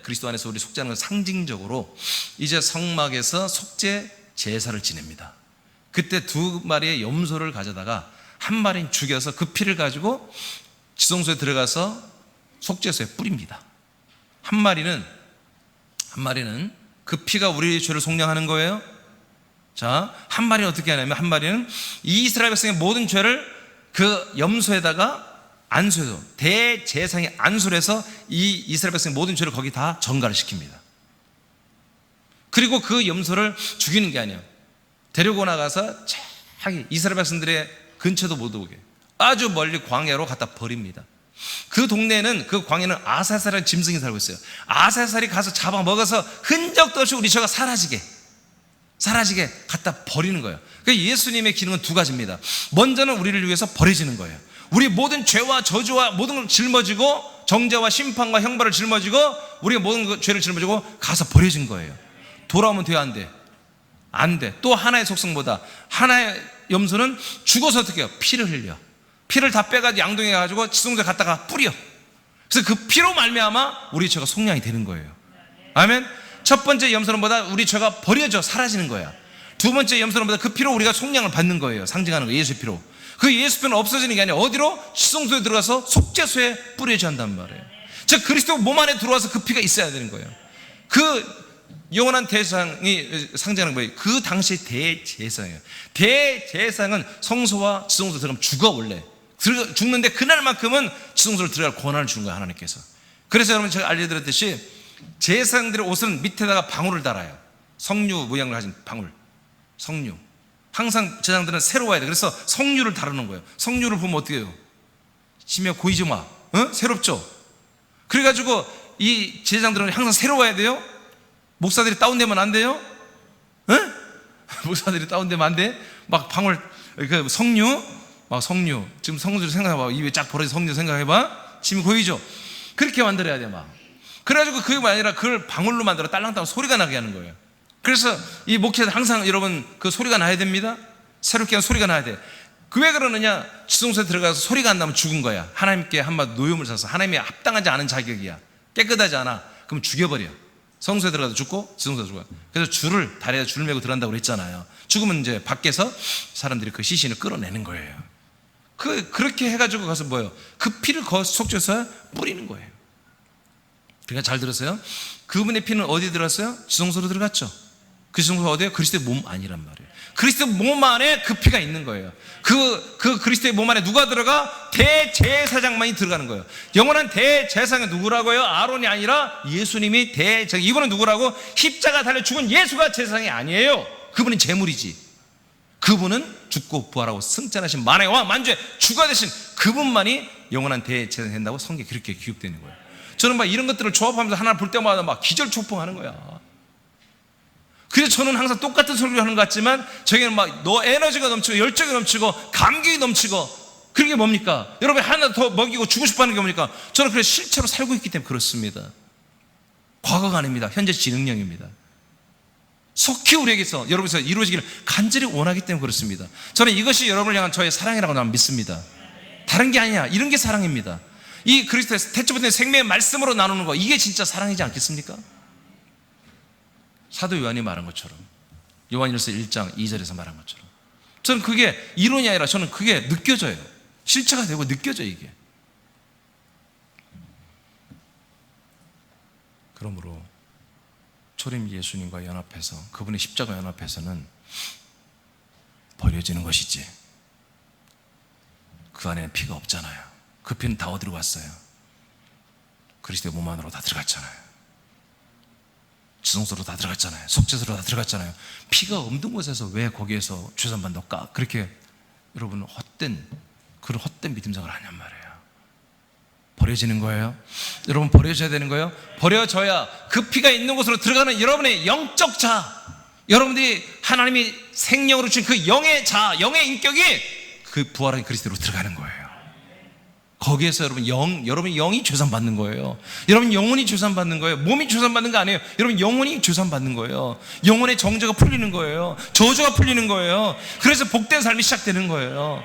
그리스도 안에서 우리 속죄하는 건 상징적으로 이제 성막에서 속죄 제사를 지냅니다. 그때 두 마리의 염소를 가져다가 한 마리는 죽여서 그 피를 가지고 지성소에 들어가서 속죄소에 뿌립니다. 한 마리는 그 피가 우리의 죄를 속량하는 거예요. 자, 한 마리는 어떻게 하냐면 한 마리는 이스라엘 백성의 모든 죄를 그 염소에다가 안수해서 대제사장이 안수를 해서 이 이스라엘 백성의 모든 죄를 거기 다 전가를 시킵니다. 그리고 그 염소를 죽이는 게 아니에요. 데리고 나가서 자기 이스라엘 백성들의 근처도 못 오게 아주 멀리 광야로 갖다 버립니다. 그 동네는 그 광야는 아사살이라는 짐승이 살고 있어요. 아사살이 가서 잡아먹어서 흔적도 없이 우리 죄가 사라지게 갖다 버리는 거예요. 그러니까 예수님의 기능은 두 가지입니다. 먼저는 우리를 위해서 버려지는 거예요. 우리 모든 죄와 저주와 모든 걸 짊어지고 정죄와 심판과 형벌을 짊어지고 우리가 모든 죄를 짊어지고 가서 버려진 거예요. 돌아오면 돼요? 안 돼? 안 돼. 또 하나의 속성보다 하나의 염소는 죽어서 어떻게 해요? 피를 흘려. 피를 다 빼가지고 양동이에 가지고 지성소에 갖다가 뿌려. 그래서 그 피로 말미암아 우리 죄가 속량이 되는 거예요. 아멘. 첫 번째 염소는 보다 우리 죄가 버려져 사라지는 거야. 두 번째 염소는 보다 그 피로 우리가 속량을 받는 거예요. 상징하는 거예요. 예수 피로. 그 예수 피는 없어지는 게 아니라 어디로? 지성소에 들어가서 속죄소에 뿌려져 한단 말이에요. 즉 그리스도 몸 안에 들어와서 그 피가 있어야 되는 거예요. 그 영원한 대제사장이 상징하는 거예요. 그 당시 대제사장이에요. 대제사장은 성소와 지성소 들어가면 죽어 원래. 죽는데 그날만큼은 지성소를 들어갈 권한을 주는 거예요. 하나님께서. 그래서 여러분 제가 알려드렸듯이 제사장들의 옷은 밑에다가 방울을 달아요. 석류 모양을 가진 방울. 석류. 항상 제사장들은 새로워야 돼. 그래서 석류를 다루는 거예요. 석류를 보면 어떻게 해요? 심해 보이지 마. 새롭죠? 그래가지고 이 제사장들은 항상 새로워야 돼요. 목사들이 다운되면 안 돼요? 목사들이 다운되면 안 돼? 막 방울, 그 석류, 막 석류. 지금 석류 생각해봐. 입에 쫙 벌어진 석류 생각해봐. 침이 고이죠? 그렇게 만들어야 돼, 막. 그래가지고 그게 아니라 그걸 방울로 만들어 딸랑딸랑 소리가 나게 하는 거예요. 그래서 이 목회자 항상 여러분 그 소리가 나야 됩니다. 새롭게 한 소리가 나야 돼. 그 왜 그러느냐? 지성소에 들어가서 소리가 안 나면 죽은 거야. 하나님께 한마디 노염을 사서 하나님이 합당하지 않은 자격이야. 깨끗하지 않아. 그럼 죽여버려. 성소에 들어가서 죽고 지성소에 죽어요. 그래서 다리에 줄을 메고 들어간다고 그랬잖아요. 죽으면 이제 밖에서 사람들이 그 시신을 끌어내는 거예요. 그렇게 해가지고 가서 뭐예요? 그 피를 속죄소에 뿌리는 거예요. 그러니까 잘 들었어요? 그분의 피는 어디 들어갔어요? 지성소로 들어갔죠. 그 지성소가 어디예요? 그리스도의 몸 안이란 말이에요. 그리스도의 몸 안에 그 피가 있는 거예요. 그 그리스도의 몸 안에 누가 들어가? 대제사장만이 들어가는 거예요. 영원한 대제사장은 누구라고요? 아론이 아니라 예수님이 이분은 누구라고? 십자가 달려 죽은 예수가 제사장이 아니에요. 그분은 제물이지. 그분은 죽고 부활하고 승천하신 만왕의 왕 만주의 주가 되신 그분만이 영원한 대제사장이 된다고 성경에 그렇게 기록되는 거예요. 저는 막 이런 것들을 조합하면서 하나를 볼 때마다 막 기절초풍하는 거야. 그래서 저는 항상 똑같은 설교를 하는 것 같지만 저에게는 막 에너지가 넘치고 열정이 넘치고 감격이 넘치고 그게 뭡니까? 여러분이 하나 더 먹이고 주고 싶어 하는 게 뭡니까? 저는 그래 실제로 살고 있기 때문에 그렇습니다. 과거가 아닙니다. 현재 진행형입니다. 속히 우리에게서 여러분에서 이루어지기를 간절히 원하기 때문에 그렇습니다. 저는 이것이 여러분을 향한 저의 사랑이라고 나는 믿습니다. 다른 게 아니야. 이런 게 사랑입니다. 이 그리스도의 태초부터 생명의 말씀으로 나누는 거, 이게 진짜 사랑이지 않겠습니까? 사도 요한이 말한 것처럼, 요한일서 1장 2절에서 말한 것처럼, 저는 그게 이론이 아니라 저는 그게 느껴져요. 실체가 되고 느껴져요. 이게. 그러므로 초림 예수님과 연합해서, 그분의 십자가 연합해서는 버려지는 것이지, 그 안에는 피가 없잖아요. 그 피는 다 어디로 갔어요? 그리스도의 몸 안으로 다 들어갔잖아요. 지성소로 다 들어갔잖아요. 속죄소로 다 들어갔잖아요. 피가 없는 곳에서 왜 거기에서 죄산받을까? 그렇게 여러분 그런 헛된 믿음 생활을 하냔 말이에요. 버려지는 거예요. 여러분, 버려져야 되는 거예요. 버려져야 그 피가 있는 곳으로 들어가는 여러분의 영적 자, 여러분들이 하나님이 생명으로 주신 그 영의 자, 영의 인격이 그 부활한 그리스도로 들어가는 거예요. 거기에서 여러분 영이 죄산받는 거예요. 여러분 영혼이 죄산받는 거예요. 몸이 죄산받는 거 아니에요. 여러분 영혼이 죄산받는 거예요. 영혼의 정죄가 풀리는 거예요. 저주가 풀리는 거예요. 그래서 복된 삶이 시작되는 거예요.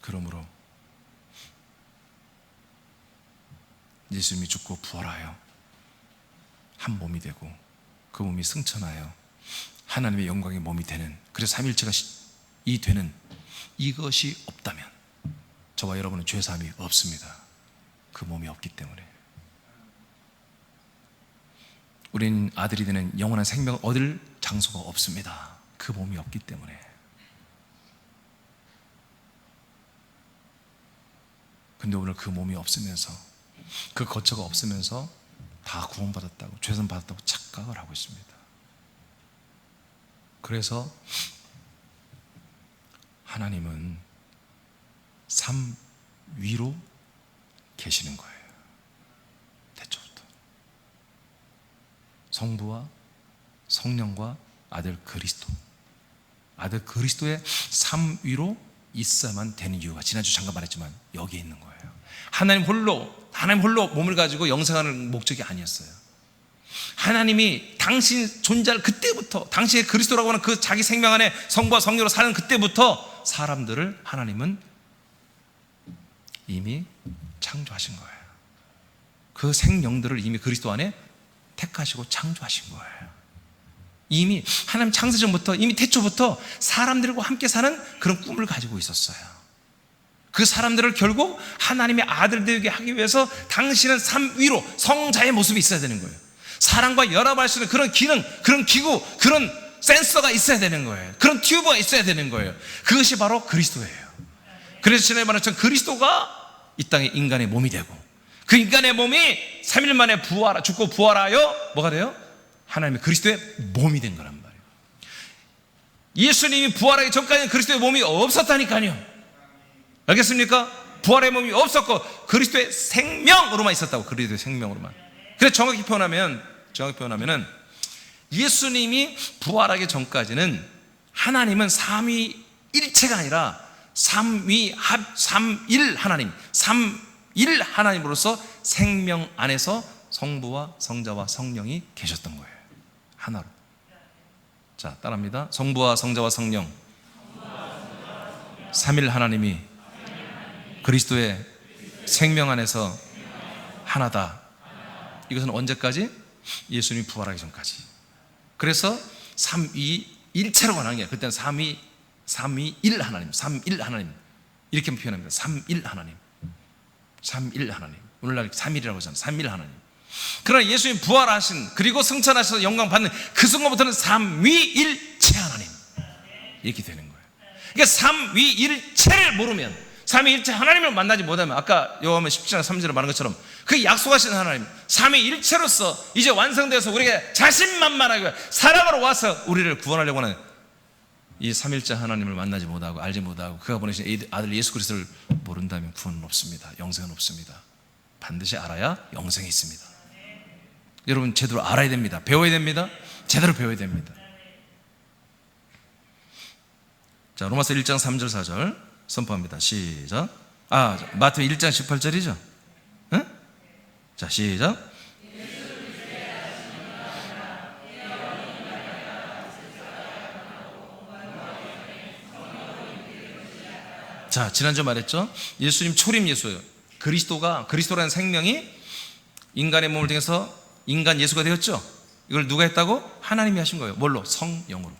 그러므로 예수님이 죽고 부활하여 한 몸이 되고 그 몸이 승천하여 하나님의 영광의 몸이 되는, 그래서 삼일체가 이 되는 이것이 없다면 저와 여러분은 죄사함이 없습니다. 그 몸이 없기 때문에. 우린 아들이 되는 영원한 생명을 얻을 장소가 없습니다. 그 몸이 없기 때문에. 근데 오늘 그 몸이 없으면서, 그 거처가 없으면서 다 구원받았다고, 죄산 받았다고 착각을 하고 있습니다. 그래서 하나님은 삶 위로 계시는 거예요. 태초부터 성부와 성령과 아들 그리스도의 삶 위로 있어야만 되는 이유가 지난주 잠깐 말했지만 여기에 있는 거예요. 하나님 홀로 몸을 가지고 영생하는 목적이 아니었어요. 하나님이 당신 존재할 그때부터, 당신의 그리스도라고 하는 그 자기 생명 안에 성부와 성령으로 사는 그때부터 사람들을 하나님은 이미 창조하신 거예요. 그 생명들을 이미 그리스도 안에 택하시고 창조하신 거예요. 이미 하나님 창세 전부터, 이미 태초부터 사람들과 함께 사는 그런 꿈을 가지고 있었어요. 그 사람들을 결국 하나님의 아들 되게 하기 위해서 당신은 삶 위로 성자의 모습이 있어야 되는 거예요. 사람과 연합할 수 있는 그런 기능, 그런 기구, 그런 센서가 있어야 되는 거예요. 그런 튜브가 있어야 되는 거예요. 그것이 바로 그리스도예요. 그래서 지난해 말한 것처럼 그리스도가 이 땅에 인간의 몸이 되고, 그 인간의 몸이 3일 만에 죽고 부활하여 뭐가 돼요? 하나님의 그리스도의 몸이 된 거란 말이에요. 예수님이 부활하기 전까지는 그리스도의 몸이 없었다니까요. 알겠습니까? 부활의 몸이 없었고 그리스도의 생명으로만 있었다고. 그리스도의 생명으로만. 그래서 정확히 표현하면은 예수님이 부활하기 전까지는 하나님은 삼위일체가 아니라 삼일 하나님, 삼일 하나님으로서 생명 안에서 성부와 성자와 성령이 계셨던 거예요. 하나로. 자, 따라합니다. 성부와 성자와 성령, 삼일 하나님이 그리스도의 생명 안에서 하나다. 이것은 언제까지? 예수님이 부활하기 전까지. 그래서 삼위일체로 관하는 게, 그때는 삼위일 하나님, 삼일 하나님 이렇게 표현합니다. 삼일 하나님, 삼일 하나님. 오늘날 삼일이라고 하잖아요. 삼일 하나님. 그러나 예수님 부활하신, 그리고 승천하셔서 영광 받는 그 순간부터는 삼위일체 하나님 이렇게 되는 거예요. 그러니까 삼위일체를 모르면, 삼위일체 하나님을 만나지 못하면, 아까 요한복음 17장 3절에 말한 것처럼 그 약속하신 하나님, 삼위일체로서 이제 완성되어서 우리가 자신만만하게 사랑으로 와서 우리를 구원하려고 하는 이 삼일체 하나님을 만나지 못하고 알지 못하고 그가 보내신 아들 예수 그리스도를 모른다면 구원은 없습니다. 영생은 없습니다. 반드시 알아야 영생이 있습니다. 여러분 제대로 알아야 됩니다. 배워야 됩니다. 제대로 배워야 됩니다. 자, 로마서 1장 3절 4절 선포합니다. 시작. 마태복음 1장 18절이죠. 응? 자, 시작. 자, 지난주 말했죠. 예수님 초림 예수예요. 그리스도라는 생명이 인간의 몸을 통해서 인간 예수가 되었죠. 이걸 누가 했다고? 하나님이 하신 거예요. 뭘로? 성령으로.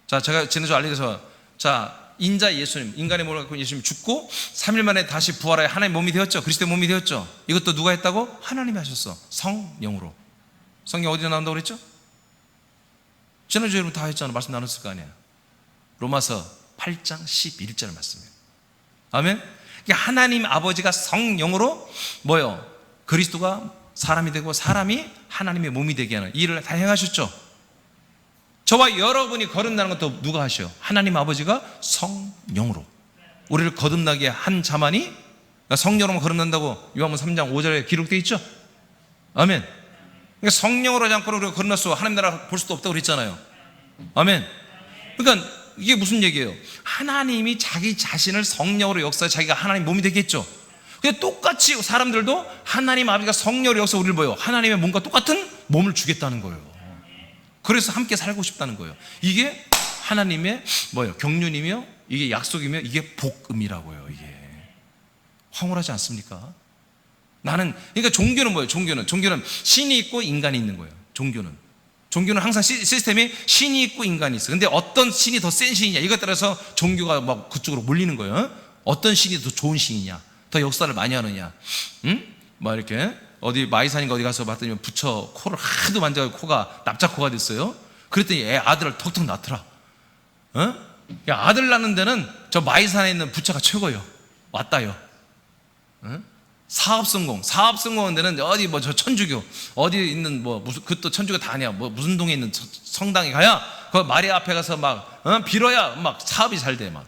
자, 제가 지난주 알려드려서, 자, 인자 예수님, 인간의 몸을 갖고 예수님 죽고 3일 만에 다시 부활하여 하나님의 몸이 되었죠. 그리스도의 몸이 되었죠. 이것도 누가 했다고? 하나님이 하셨어. 성령으로. 성경 어디에 나온다고 그랬죠? 지난주에 여러분 다 했잖아. 말씀 나눴을 거 아니야. 로마서 8장 11절 말씀이에요. 아멘. 하나님 아버지가 성령으로 뭐요? 그리스도가 사람이 되고 사람이 하나님의 몸이 되게 하는 이 일을 다 행하셨죠. 저와 여러분이 거듭나는 것도 누가 하셔요? 하나님 아버지가 성령으로 우리를 거듭나게 한 자만이 성령으로 거듭난다고 요한복음 3장 5절에 기록되어 있죠. 아멘. 그러니까 성령으로 하지 않고 우리가 거듭났어 하나님 나라 볼 수도 없다고 그랬잖아요. 아멘. 그러니까 이게 무슨 얘기예요? 하나님이 자기 자신을 성령으로 역사해 자기가 하나님 몸이 되겠죠. 근데 똑같이 사람들도 하나님 아버지가 성령으로 역사해 우리를 뭐예요? 하나님의 몸과 똑같은 몸을 주겠다는 거예요. 그래서 함께 살고 싶다는 거예요. 이게 하나님의 뭐예요? 경륜이며 이게 약속이며 이게 복음이라고요. 이게 황홀하지 않습니까? 그러니까 종교는 뭐예요? 종교는 신이 있고 인간이 있는 거예요. 종교는 항상 시스템이 신이 있고 인간이 있어. 근데 어떤 신이 더 센 신이냐 이것에 따라서 종교가 막 그쪽으로 몰리는 거예요. 어떤 신이 더 좋은 신이냐, 더 역사를 많이 하느냐. 막 이렇게 어디 마이산인가 어디 가서 봤더니 부처 코를 하도 만져가지고 코가 납작코가 됐어요. 그랬더니 애 아들을 턱턱 낳더라. 야, 아들 낳는 데는 저 마이산에 있는 부처가 최고예요. 왔다요. 사업 성공한 데는 어디 뭐 저 천주교 어디 있는 뭐 무슨 그것도 천주교 다 아니야. 뭐 무슨 동에 있는 성당에 가야 그 마리아 앞에 가서 막 빌어야 막 사업이 잘 돼. 막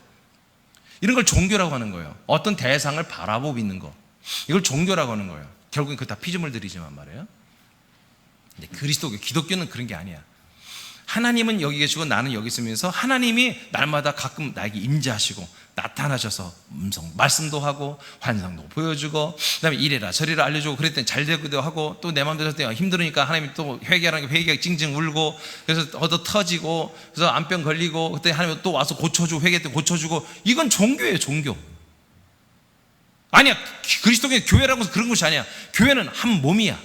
이런 걸 종교라고 하는 거예요. 어떤 대상을 바라보고 있는 거, 이걸 종교라고 하는 거예요. 결국엔 그 다 피조물 들이지만 말이에요. 근데 그리스도교, 기독교는 그런 게 아니야. 하나님은 여기 계시고 나는 여기 있으면서 하나님이 날마다 가끔 나에게 임재하시고 나타나셔서 말씀도 하고 환상도 보여주고 그다음에 이래라 저래라 알려주고 그랬더니 잘 되기도 하고 또 내 마음대로 할 때 힘들으니까 하나님이 또 회개하는 게 회개가 찡찡 울고 그래서 얻어 터지고 그래서 암병 걸리고 그때 하나님이 또 와서 고쳐주고 회개 때 고쳐주고 이건 종교예요. 종교 아니야. 그리스도교 교회라고 해서 그런 것이 아니야. 교회는 한 몸이야.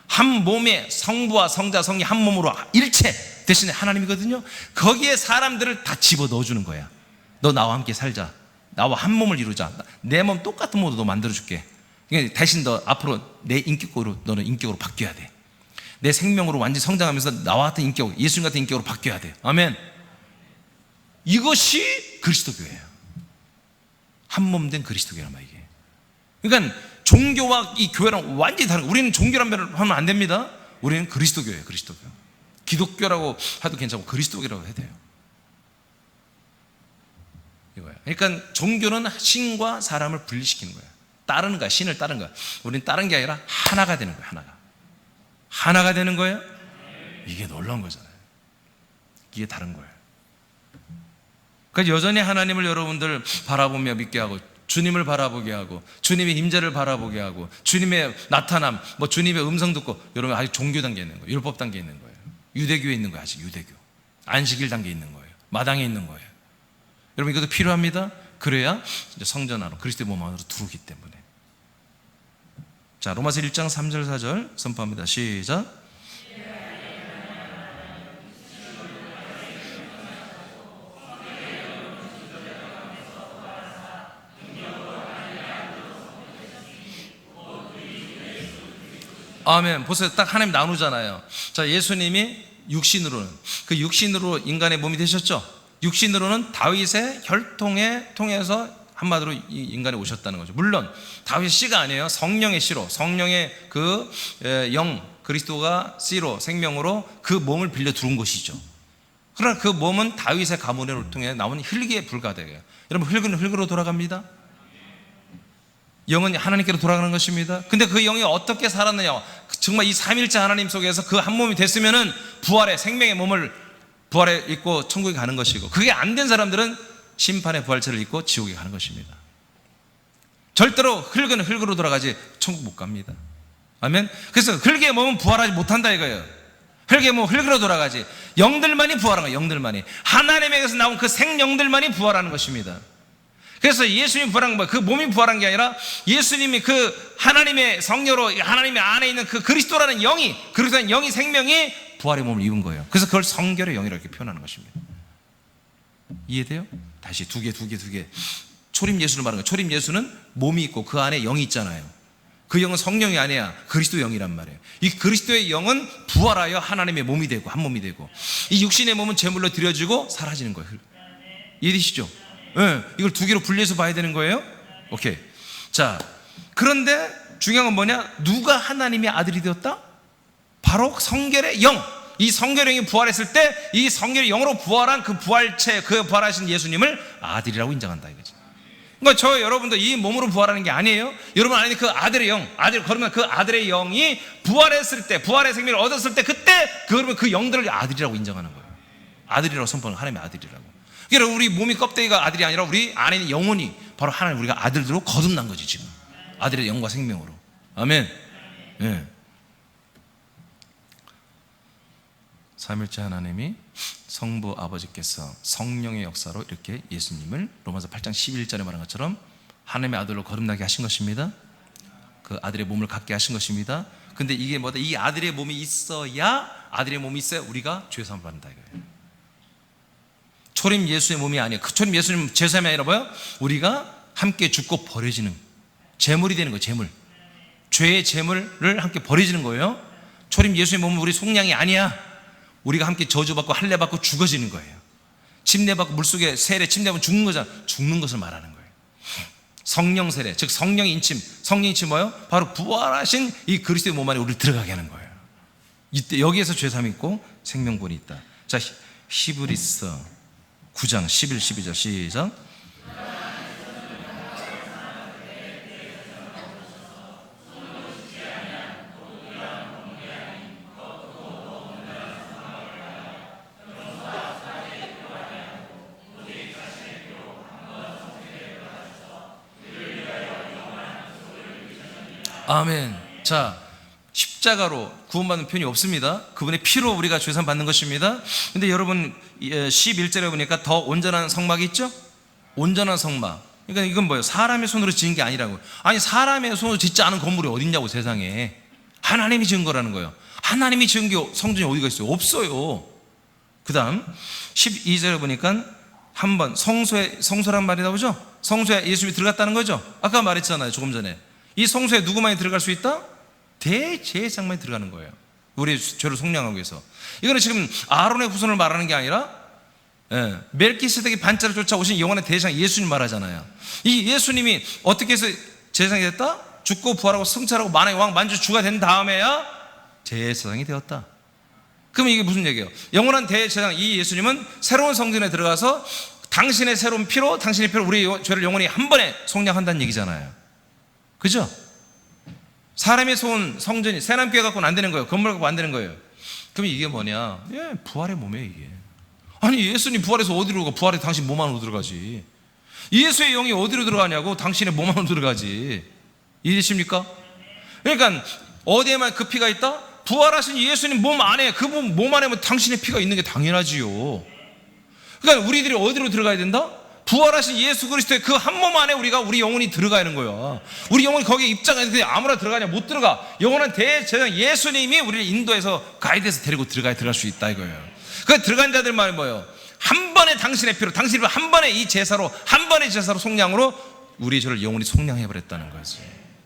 한 몸에 성부와 성자 성이 한 몸으로 일체 대신에 하나님이거든요. 거기에 사람들을 다 집어넣어주는 거야. 너 나와 함께 살자. 나와 한 몸을 이루자. 내 몸 똑같은 몸으로 너 만들어줄게. 그러니까 대신 너 앞으로 내 인격으로 너는 인격으로 바뀌어야 돼. 내 생명으로 완전히 성장하면서 나와 같은 인격, 예수님 같은 인격으로 바뀌어야 돼. 아멘. 이것이 그리스도교예요. 한 몸 된 그리스도교란 말이에요. 그러니까 종교와 이 교회랑 완전히 다른 거예요. 우리는 종교란 말을 하면 안 됩니다. 우리는 그리스도교예요. 그리스도교. 기독교라고 해도 괜찮고 그리스도교라고 해도 돼요. 이거예요. 그러니까 종교는 신과 사람을 분리시키는 거예요. 따르는 거야. 신을 따르는 거야. 우리는 따른 게 아니라 하나가 되는 거예요. 하나가 되는 거예요. 이게 놀라운 거잖아요. 이게 다른 거예요. 그러니까 여전히 하나님을 여러분들 바라보며 믿게 하고 주님을 바라보게 하고 주님의 임재를 바라보게 하고 주님의 나타남, 뭐 주님의 음성 듣고 여러분 아직 종교 단계에 있는 거예요. 율법 단계에 있는 거예요. 유대교에 있는 거예요. 아직 유대교. 안식일 단계에 있는 거예요. 마당에 있는 거예요. 여러분 이것도 필요합니다. 그래야 이제 성전 안으로 그리스도의 몸 안으로 들어오기 때문에. 자, 로마서 1장 3절 4절 선포합니다. 시작. 아멘. 보세요. 딱 하나님 나누잖아요. 자, 예수님이 육신으로 인간의 몸이 되셨죠. 육신으로는 다윗의 혈통에 통해서 한마디로 이 인간에 오셨다는 거죠. 물론 다윗의 씨가 아니에요. 성령의 씨로, 성령의 그 영 그리스도가 씨로 생명으로 그 몸을 빌려 들어온 것이죠. 그러나 그 몸은 다윗의 가문을 통해 나온 흙에 불과돼요. 여러분 흙은 흙으로 돌아갑니다. 영은 하나님께로 돌아가는 것입니다. 근데 그 영이 어떻게 살았느냐, 정말 이 삼일째 하나님 속에서 그 한 몸이 됐으면은 부활의 생명의 몸을 부활에 입고 천국에 가는 것이고, 그게 안 된 사람들은 심판의 부활체를 입고 지옥에 가는 것입니다. 절대로 흙은 흙으로 돌아가지 천국 못 갑니다. 아멘. 그래서 흙의 몸은 부활하지 못한다 이거예요. 흙의 몸은 흙으로 돌아가지, 영들만이 부활하는 거예요. 영들만이, 하나님에게서 나온 그 생영들만이 부활하는 것입니다. 그래서 예수님이 부활한 거, 그 몸이 부활한 게 아니라 예수님이 그 하나님의 성녀로 하나님의 안에 있는 그 그리스도라는 영이, 그리스도라는 영이, 생명이 부활의 몸을 입은 거예요. 그래서 그걸 성결의 영이라고 이렇게 표현하는 것입니다. 이해돼요? 다시 두 개. 초림 예수를 말하는 거예요. 초림 예수는 몸이 있고 그 안에 영이 있잖아요. 그 영은 성령이 아니야, 그리스도 영이란 말이에요. 이 그리스도의 영은 부활하여 하나님의 몸이 되고 한 몸이 되고, 이 육신의 몸은 제물로 드려지고 사라지는 거예요. 이해되시죠? 네, 이걸 두 개로 분리해서 봐야 되는 거예요. 오케이. 자, 그런데 중요한 건 뭐냐? 누가 하나님의 아들이 되었다? 바로 성결의 영. 이 성결의 영이 부활했을 때 이 성결의 영으로 부활한 그 부활체, 그 부활하신 예수님을 아들이라고 인정한다 이거지. 그러니까 저 여러분도 이 몸으로 부활하는 게 아니에요. 여러분 안에 그 아들의 영, 그러면 그 아들의 영이 부활했을 때, 부활의 생명을 얻었을 때, 그때 그러면 그 영들을 아들이라고 인정하는 거예요. 아들이라고 선포하는, 하나님의 아들이라고. 그러니까 우리 몸이 껍데기가 아들이 아니라 우리 안에 있는 영혼이 바로 하나님, 우리가 아들들로 거듭난 거지 지금. 아들의 영과 생명으로. 아멘. 예. 삼일째 하나님이 성부 아버지께서 성령의 역사로 이렇게 예수님을 로마서 8장 11절에 말한 것처럼 하나님의 아들로 거듭나게 하신 것입니다. 그 아들의 몸을 갖게 하신 것입니다. 근데 이게 뭐다? 이 아들의 몸이 있어야, 아들의 몸이 있어야 우리가 죄사함을 받는다 이거예요. 초림 예수의 몸이 아니에요. 그 초림 예수님 죄사함이 아니라 뭐예요? 우리가 함께 죽고 버려지는 제물이 되는 거예요. 제물, 죄의 제물을 함께 버려지는 거예요. 초림 예수의 몸은 우리 속량이 아니야. 우리가 함께 저주받고 할례받고 죽어지는 거예요. 침례받고 물속에 세례 침례하면 죽는 거잖아. 죽는 것을 말하는 거예요. 성령 세례, 즉 성령의 인침. 성령 인침 뭐예요? 바로 부활하신 이 그리스도의 몸 안에 우리를 들어가게 하는 거예요. 이때 여기에서 죄사함이 있고 생명권이 있다. 자, 히브리서 9장 11, 12절 시작. 아멘. 자, 십자가로 구원받는 표현이 없습니다. 그분의 피로 우리가 죄사함 받는 것입니다. 근데 여러분 11절에 보니까 더 온전한 성막이 있죠? 온전한 성막. 그러니까 이건 뭐예요? 사람의 손으로 지은 게 아니라고요. 아니, 사람의 손으로 짓지 않은 건물이 어딨냐고, 세상에. 하나님이 지은 거라는 거예요. 하나님이 지은 게 성전이 어디가 있어요? 없어요. 그 다음 12절에 보니까 한번 성소란 말이 나오죠? 성소에 예수님이 들어갔다는 거죠? 아까 말했잖아요, 조금 전에. 이 성소에 누구만이 들어갈 수 있다? 대제사장만이 들어가는 거예요. 우리 죄를 속량하기 위해서. 이거는 지금 아론의 후손을 말하는 게 아니라 멜기세덱의 반자를 쫓아오신 영원의 대제사장 예수님 말하잖아요. 이 예수님이 어떻게 해서 제사장이 됐다? 죽고 부활하고 승천하고 만왕의 왕 만주 주가 된 다음에야 제사장이 되었다. 그럼 이게 무슨 얘기예요? 영원한 대제사장 이 예수님은 새로운 성전에 들어가서 당신의 새로운 피로, 당신의 피로 우리 죄를 영원히 한 번에 속량한다는 얘기잖아요. 그죠? 사람의 손 성전이 새남교회 갖고는 안 되는 거예요. 건물 갖고 안 되는 거예요. 그럼 이게 뭐냐? 부활의 몸이에요 이게. 아니, 예수님 부활해서 어디로 가? 부활해 당신 몸 안으로 들어가지. 예수의 영이 어디로 들어가냐고? 당신의 몸 안으로 들어가지. 이해되십니까? 그러니까 어디에만 그 피가 있다? 부활하신 예수님 몸 안에, 그 몸 안에 당신의 피가 있는 게 당연하지요. 그러니까 우리들이 어디로 들어가야 된다? 부활하신 예수 그리스도의 그 한 몸 안에 우리 영혼이 들어가는 거야. 우리 영혼이 거기에 입장하는데 아무나 들어가냐? 못 들어가. 영원한 대제사장 예수님이 우리를 인도해서 가이드해서 데리고 들어갈 수 있다 이거예요. 그 들어간 자들 말이 뭐예요? 한 번에 당신의 피로, 당신을 한 번에 이 제사로, 한 번의 제사로 속량으로 우리의 죄를 영원히 속량해버렸다는 거지.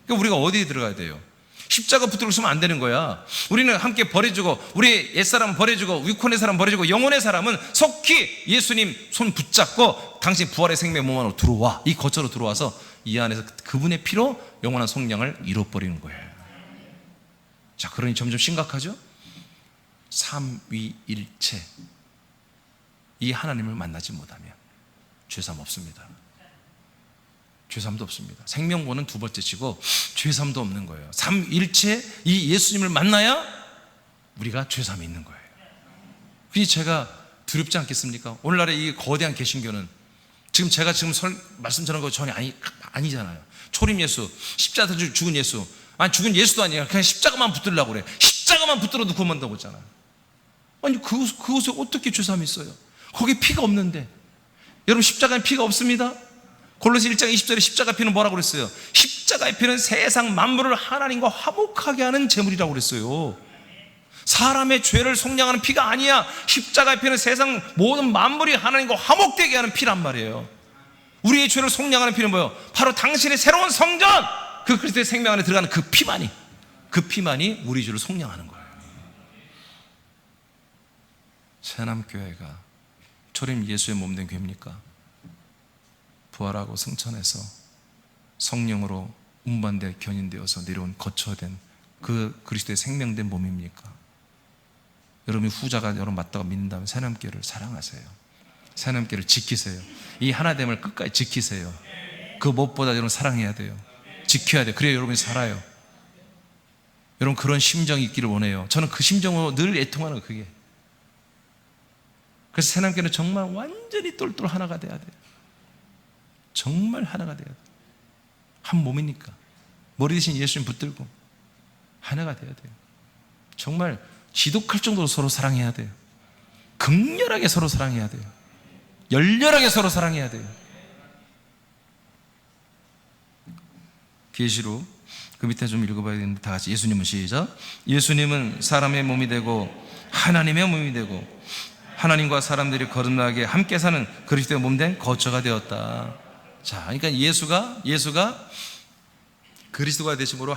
그러니까 우리가 어디에 들어가야 돼요? 십자가 붙들고 있으면 안 되는 거야. 우리는 함께 버려주고, 우리 옛사람은 버려주고, 위콘의 사람 버려주고, 영혼의 사람은 속히 예수님 손 붙잡고 당신 부활의 생명 몸 안으로 들어와. 이 거처로 들어와서 이 안에서 그분의 피로 영원한 속량을 이뤄버리는 거예요. 자, 그러니 점점 심각하죠? 삼위일체, 이 하나님을 만나지 못하면 죄사함 없습니다. 죄삼도 없습니다. 생명보는 두 번째 치고 죄삼도 없는 거예요. 삼일체 이 예수님을 만나야 우리가 죄삼이 있는 거예요. 그니 제가 두렵지 않겠습니까? 오늘날의 이 거대한 개신교는 지금 제가 지금 말씀 전한 거 전혀 아니잖아요. 초림 예수, 십자가 죽은 예수, 아니 죽은 예수도 아니야. 그냥 십자가만 붙들려고 그래. 십자가만 붙들어도 구원한다고 했잖아요. 아니 그곳에 어떻게 죄삼이 있어요? 거기 피가 없는데. 여러분 십자가에 피가 없습니다. 골로새 1장 20절에 십자가 피는 뭐라고 그랬어요? 십자가의 피는 세상 만물을 하나님과 화목하게 하는 제물이라고 그랬어요. 사람의 죄를 속량하는 피가 아니야. 십자가의 피는 세상 모든 만물이 하나님과 화목되게 하는 피란 말이에요. 우리의 죄를 속량하는 피는 뭐예요? 바로 당신의 새로운 성전, 그 그리스도의 생명 안에 들어가는 그 피만이 우리 죄를 속량하는 거예요. 새남교회가 초림 예수의 몸된 교회입니까? 부활하고 승천해서 성령으로 운반되어 견인되어서 내려온 거처된 그 그리스도의 생명된 몸입니까? 여러분이 후자가 여러분 맞다고 믿는다면 새남교회를 사랑하세요. 새남교회를 지키세요. 이 하나됨을 끝까지 지키세요. 그 무엇보다 여러분 사랑해야 돼요. 지켜야 돼요. 그래야 여러분이 살아요. 여러분 그런 심정이 있기를 원해요. 저는 그 심정으로 늘 애통하는 거 그게. 그래서 새남교회는 정말 완전히 똘똘 하나가 돼야 돼요. 정말 하나가 돼야 돼요. 한 몸이니까 머리 대신 예수님 붙들고 하나가 돼야 돼요. 정말 지독할 정도로 서로 사랑해야 돼요. 극렬하게 서로 사랑해야 돼요. 열렬하게 서로 사랑해야 돼요. 계시록 그 밑에 좀 읽어봐야 되는데 다 같이 예수님은 시작. 예수님은 사람의 몸이 되고 하나님의 몸이 되고 하나님과 사람들이 거듭나게 함께 사는 그리스도의 몸된 거처가 되었다. 자, 그러니까 예수가 그리스도가 되심으로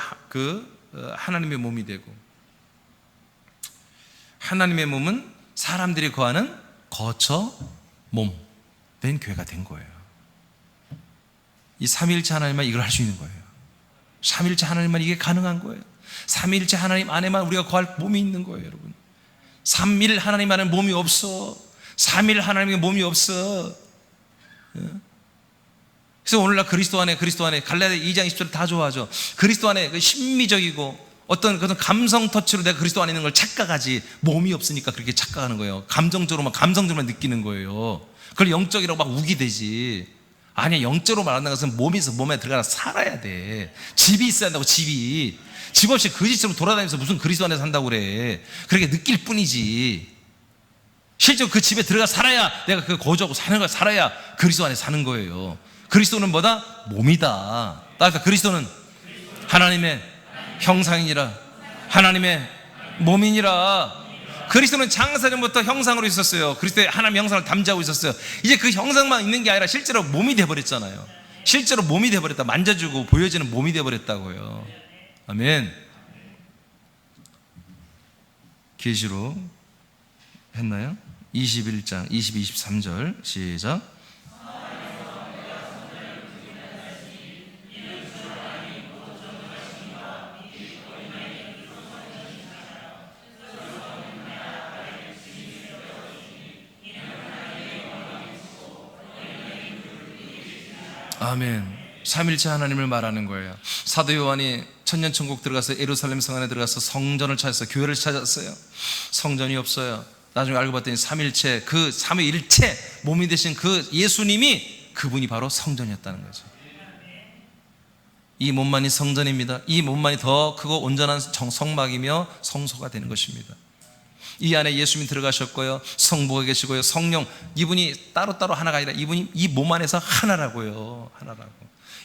하나님의 몸이 되고 하나님의 몸은 사람들이 거하는 거처 몸 된 교회가 된 거예요. 이 삼위일체 하나님만 이걸 할 수 있는 거예요. 삼위일체 하나님만 이게 가능한 거예요. 삼위일체 하나님 안에만 우리가 거할 몸이 있는 거예요, 여러분. 삼일 하나님 안에 몸이 없어. 삼일 하나님의 몸이 없어. 그래서 오늘날 그리스도 안에 갈라디아 2장 20절 다 좋아하죠. 그리스도 안에 그 심미적이고 어떤 그런 감성 터치로 내가 그리스도 안에 있는 걸 착각하지, 몸이 없으니까 그렇게 착각하는 거예요. 감성적으로만 느끼는 거예요. 그걸 영적이라고 막 우기대지. 아니야, 영적으로 말하는 것은 몸에 들어가서 살아야 돼. 집이 있어야 한다고. 집 없이 거짓으로 돌아다니면서 무슨 그리스도 안에 산다고 그래. 그렇게 느낄 뿐이지. 실제로 그 집에 들어가 살아야, 내가 그 거주하고 사는 걸 살아야 그리스도 안에 사는 거예요. 그리스도는 뭐다? 몸이다. 따라서 그리스도는 하나님의 형상이니라. 하나님의 몸이니라. 그리스도는 창세전부터 형상으로 있었어요. 그리스도의 하나님의 형상을 담지하고 있었어요. 이제 그 형상만 있는 게 아니라 실제로 몸이 돼버렸잖아요. 실제로 몸이 돼버렸다. 만져주고 보여지는 몸이 돼버렸다고요. 아멘. 계시록 했나요? 21장 22, 23절 시작. 아멘. 삼일체 하나님을 말하는 거예요. 사도 요한이 천년천국 들어가서 예루살렘 성 안에 들어가서 성전을 찾았어요. 교회를 찾았어요. 성전이 없어요. 나중에 알고 봤더니 삼일체, 그 삼위일체 몸이 되신 그 예수님이 그분이 바로 성전이었다는 거죠. 이 몸만이 성전입니다. 이 몸만이 더 크고 온전한 성막이며 성소가 되는 것입니다. 이 안에 예수님이 들어가셨고요, 성부가 계시고요, 성령, 이분이 따로따로 하나가 아니라 이분이 이 몸 안에서 하나라고요. 하나라고.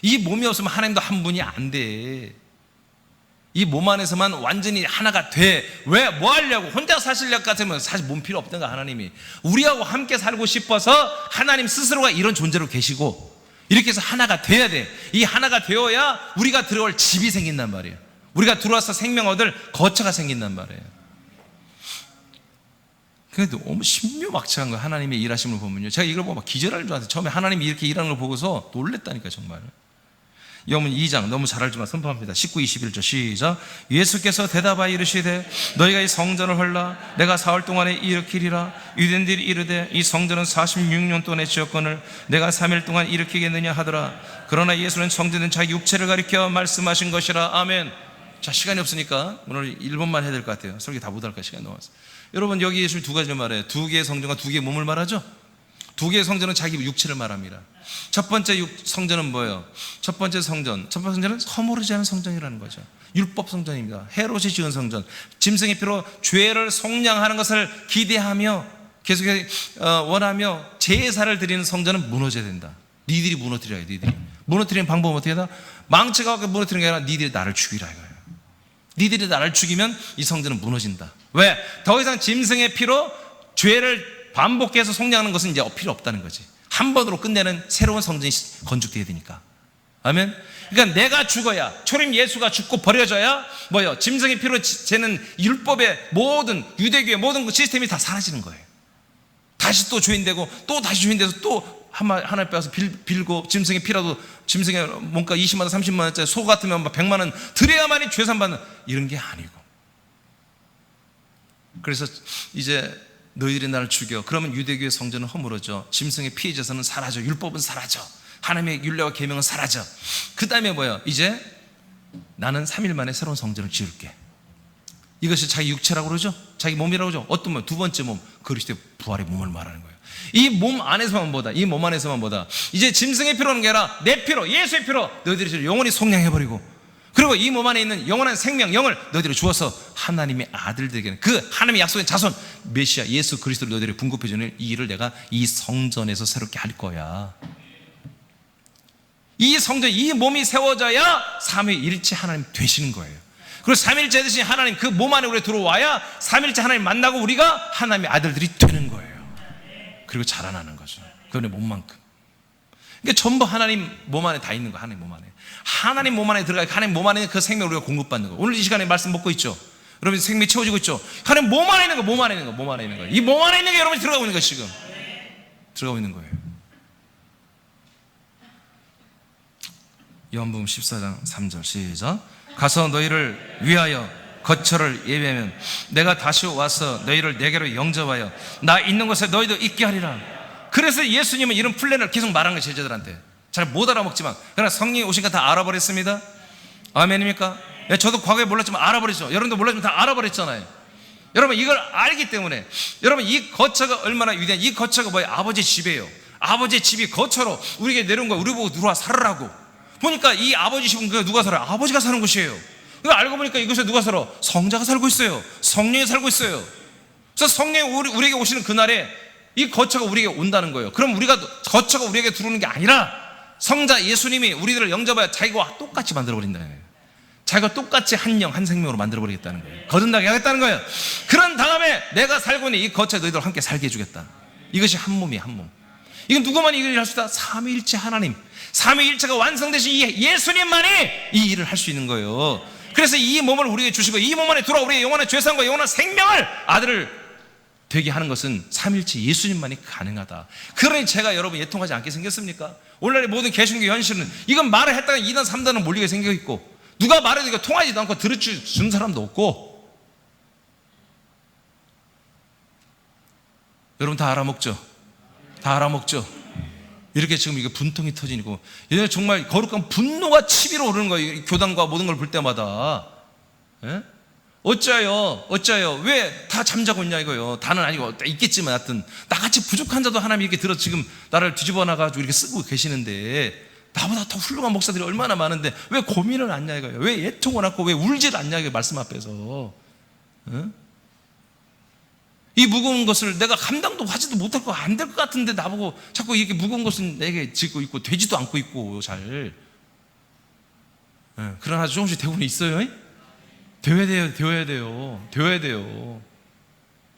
이 몸이 없으면 하나님도 한 분이 안 돼. 이 몸 안에서만 완전히 하나가 돼. 왜? 뭐 하려고? 혼자 사실 것 같으면 사실 몸 필요 없던가. 하나님이 우리하고 함께 살고 싶어서 하나님 스스로가 이런 존재로 계시고, 이렇게 해서 하나가 돼야 돼. 이 하나가 되어야 우리가 들어올 집이 생긴단 말이에요. 우리가 들어와서 생명 얻을 거처가 생긴단 말이에요. 근데 너무 신묘막측한 거예요. 하나님의 일하심을 보면요, 제가 이걸 보고 막 기절할 줄 알았어요. 처음에 하나님이 이렇게 일하는 걸 보고서 놀랬다니까. 정말 요한복음 2장 너무 잘 알지만 선포합니다. 19, 21절 시작. 예수께서 대답하여 이르시되 너희가 이 성전을 헐라 내가 사흘 동안에 일으키리라. 유대인들이 이르되 이 성전은 46년 동안에 지었거늘 내가 3일 동안 일으키겠느냐 하더라. 그러나 예수는 성전된 자기 육체를 가리켜 말씀하신 것이라. 아멘. 자, 시간이 없으니까 오늘 1번만 해야 될 것 같아요. 설교 다 못할까 시간이 넘어서. 여러분, 여기 예수님 두 가지를 말해요. 두 개의 성전과 두 개의 몸을 말하죠. 두 개의 성전은 자기 육체를 말합니다. 첫 번째 성전은 뭐예요? 첫 번째 성전은 허물이지 않은 성전이라는 거죠. 율법 성전입니다. 헤롯이 지은 성전. 짐승의 피로 죄를 속량하는 것을 기대하며 계속해서 원하며 제사를 드리는 성전은 무너져야 된다. 니들이 무너뜨려야 해. 니들이 무너뜨리는 방법은 어떻게 하다? 망치가 무너뜨리는 게 아니라 니들이 나를 죽이라 이거예요. 니들이 나를 죽이면 이 성전은 무너진다. 왜? 더 이상 짐승의 피로 죄를 반복해서 속량하는 것은 이제 필요 없다는 거지. 한 번으로 끝내는 새로운 성전이 건축되어야 되니까. 아멘. 그러니까 내가 죽어야, 초림 예수가 죽고 버려져야 뭐예요? 짐승의 피로 재는 율법의 모든 유대교의 모든 그 시스템이 다 사라지는 거예요. 다시 또 주인되고 또 다시 주인돼서 또 하나 빼서 빌고 짐승의 피라도 짐승의 뭔가 20만 원 30만 원짜리 소 같으면 100만 원 드려야만이 죄산받는 이런 게 아니고. 그래서 이제 너희들이 나를 죽여. 그러면 유대교의 성전은 허물어져. 짐승의 피해자서는 사라져. 율법은 사라져. 하나님의 율례와 계명은 사라져. 그 다음에 뭐예요? 이제 나는 3일 만에 새로운 성전을 지을게. 이것이 자기 육체라고 그러죠. 자기 몸이라고 그러죠. 어떤 몸? 두 번째 몸, 그리스도의 부활의 몸을 말하는 거예요. 이 몸 안에서만 보다, 이 몸 안에서만 보다 이제 짐승의 피로는 게 아니라 내 피로, 예수의 피로 너희들이 영원히 속량해버리고, 그리고 이 몸 안에 있는 영원한 생명, 영을 너희들이 주어서 하나님의 아들들에게는 그 하나님의 약속의 자손 메시아 예수 그리스도를 너희들이 분급해 주는 이 일을 내가 이 성전에서 새롭게 할 거야. 이 성전, 이 몸이 세워져야 삼위일체 하나님 되시는 거예요. 그리고 삼일째 되신 하나님 그 몸 안에 우리가 들어와야 삼일째 하나님 만나고 우리가 하나님의 아들들이 되는 거예요. 그리고 자라나는 거죠. 그분의 몸만큼. 그러니까 전부 하나님 몸 안에 다 있는 거예요. 하나님 몸 안에. 하나님 몸 안에 들어가 하나님 몸 안에 있는 그 생명을 우리가 공급받는 거예요. 오늘 이 시간에 말씀 먹고 있죠. 여러분 생명이 채워지고 있죠. 하나님 몸 안에 있는 거, 몸 안에 있는 거, 몸 안에 있는 거예요. 이 몸 안에 있는 게 여러분이 들어가고 있는 거예요. 지금 들어가고 있는 거예요. 요한복음 14장 3절 시작. 가서 너희를 위하여 거처를 예비하면 내가 다시 와서 너희를 내게로 영접하여 나 있는 곳에 너희도 있게 하리라. 그래서 예수님은 이런 플랜을 계속 말하는 거예요. 제자들한테. 잘 못 알아먹지만 그러나 성령이 오신 거 다 알아버렸습니다. 아멘입니까? 저도 과거에 몰랐지만 알아버렸죠. 여러분도 몰랐지만 다 알아버렸잖아요. 여러분 이걸 알기 때문에 여러분 이 거처가 얼마나 위대한, 이 거처가 뭐예요? 아버지의 집이에요. 아버지의 집이 거처로 우리에게 내려온 거예요. 우리 보고 들어와 살으라고. 보니까 이 아버지 집은 누가 살아요? 아버지가 사는 곳이에요. 그거 알고 보니까 이곳에 누가 살아? 성자가 살고 있어요. 성령이 살고 있어요. 그래서 성령이 우리에게 오시는 그날에 이 거처가 우리에게 온다는 거예요. 그럼 우리가 거처가 우리에게 들어오는 게 아니라 성자 예수님이 우리들을 영접하여 자기와 똑같이 만들어버린다. 자기가 똑같이 한 영, 한 생명으로 만들어버리겠다는 거예요. 거듭나게 하겠다는 거예요. 그런 다음에 내가 살고 있는 이 거처에 너희들 함께 살게 해주겠다. 이것이 한 몸이에요. 한 몸. 이건 누구만이 이 일을 할 수 있다? 삼위일체 하나님, 삼위일체가 완성되신 이 예수님만이 이 일을 할 수 있는 거예요. 그래서 이 몸을 우리에게 주시고 이 몸 안에 들어와 우리의 영원한 죄사함과 영원한 생명을 아들을 되게 하는 것은 삼일체 예수님만이 가능하다. 그러니 제가 여러분 예통하지 않게 생겼습니까? 오늘날의 모든 개신교 현실은 이건 말을 했다가 2단 3단은 몰리게 생겨있고 누가 말해도 이거 통하지도 않고 들어주는 사람도 없고. 여러분 다 알아먹죠? 다 알아먹죠? 이렇게 지금 이게 분통이 터지고 얘네 정말 거룩한 분노가 치밀어 오르는 거예요. 교단과 모든 걸 볼 때마다. 예? 어째요? 왜 다 잠자고 있냐 이거요. 다는 아니고 있겠지만 하여튼 나같이 부족한 자도 하나님이 이렇게 들어 지금 나를 뒤집어 놔가지고 이렇게 쓰고 계시는데 나보다 더 훌륭한 목사들이 얼마나 많은데 왜 고민을 않냐 이거예요. 왜 애통을 않고 왜 울지를 않냐 이거 말씀 앞에서. 예? 이 무거운 것을 내가 감당도 하지도 못할 거 안 될 것 같은데 나보고 자꾸 이렇게 무거운 것은 내게 지고 있고 되지도 않고 있고 잘. 예, 그러나 조금씩 되고는 있어요. 되어야 돼요.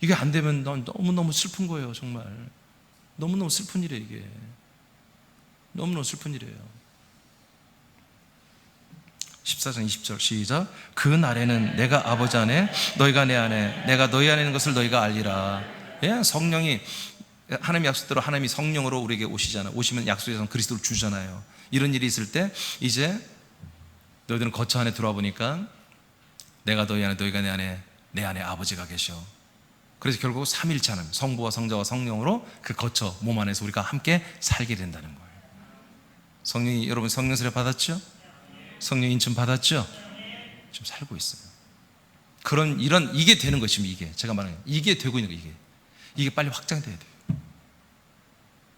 이게 안 되면 너무너무 슬픈 거예요. 정말 너무너무 슬픈 일이에요. 이게 너무너무 슬픈 일이에요. 14장 20절 시작. 그 날에는 내가 아버지 안에 너희가 내 안에 내가 너희 안에 있는 것을 너희가 알리라. 예, 성령이 하나님의 약속대로 하나님이 성령으로 우리에게 오시잖아요. 오시면 약속에서 그리스도를 주잖아요. 이런 일이 있을 때 이제 너희들은 거처 안에 들어와 보니까 내가 너희 안에, 너희가 내 안에 아버지가 계셔. 그래서 결국 삼일체 하나님, 성부와 성자와 성령으로 그 거처 몸 안에서 우리가 함께 살게 된다는 거예요. 성령이, 여러분 성령 세례 받았죠? 성령 인천 받았죠? 지금 살고 있어요. 이게 되는 것입니다. 이게 제가 말하는 이게 되고 있는 거, 이게 빨리 확장돼야 돼요.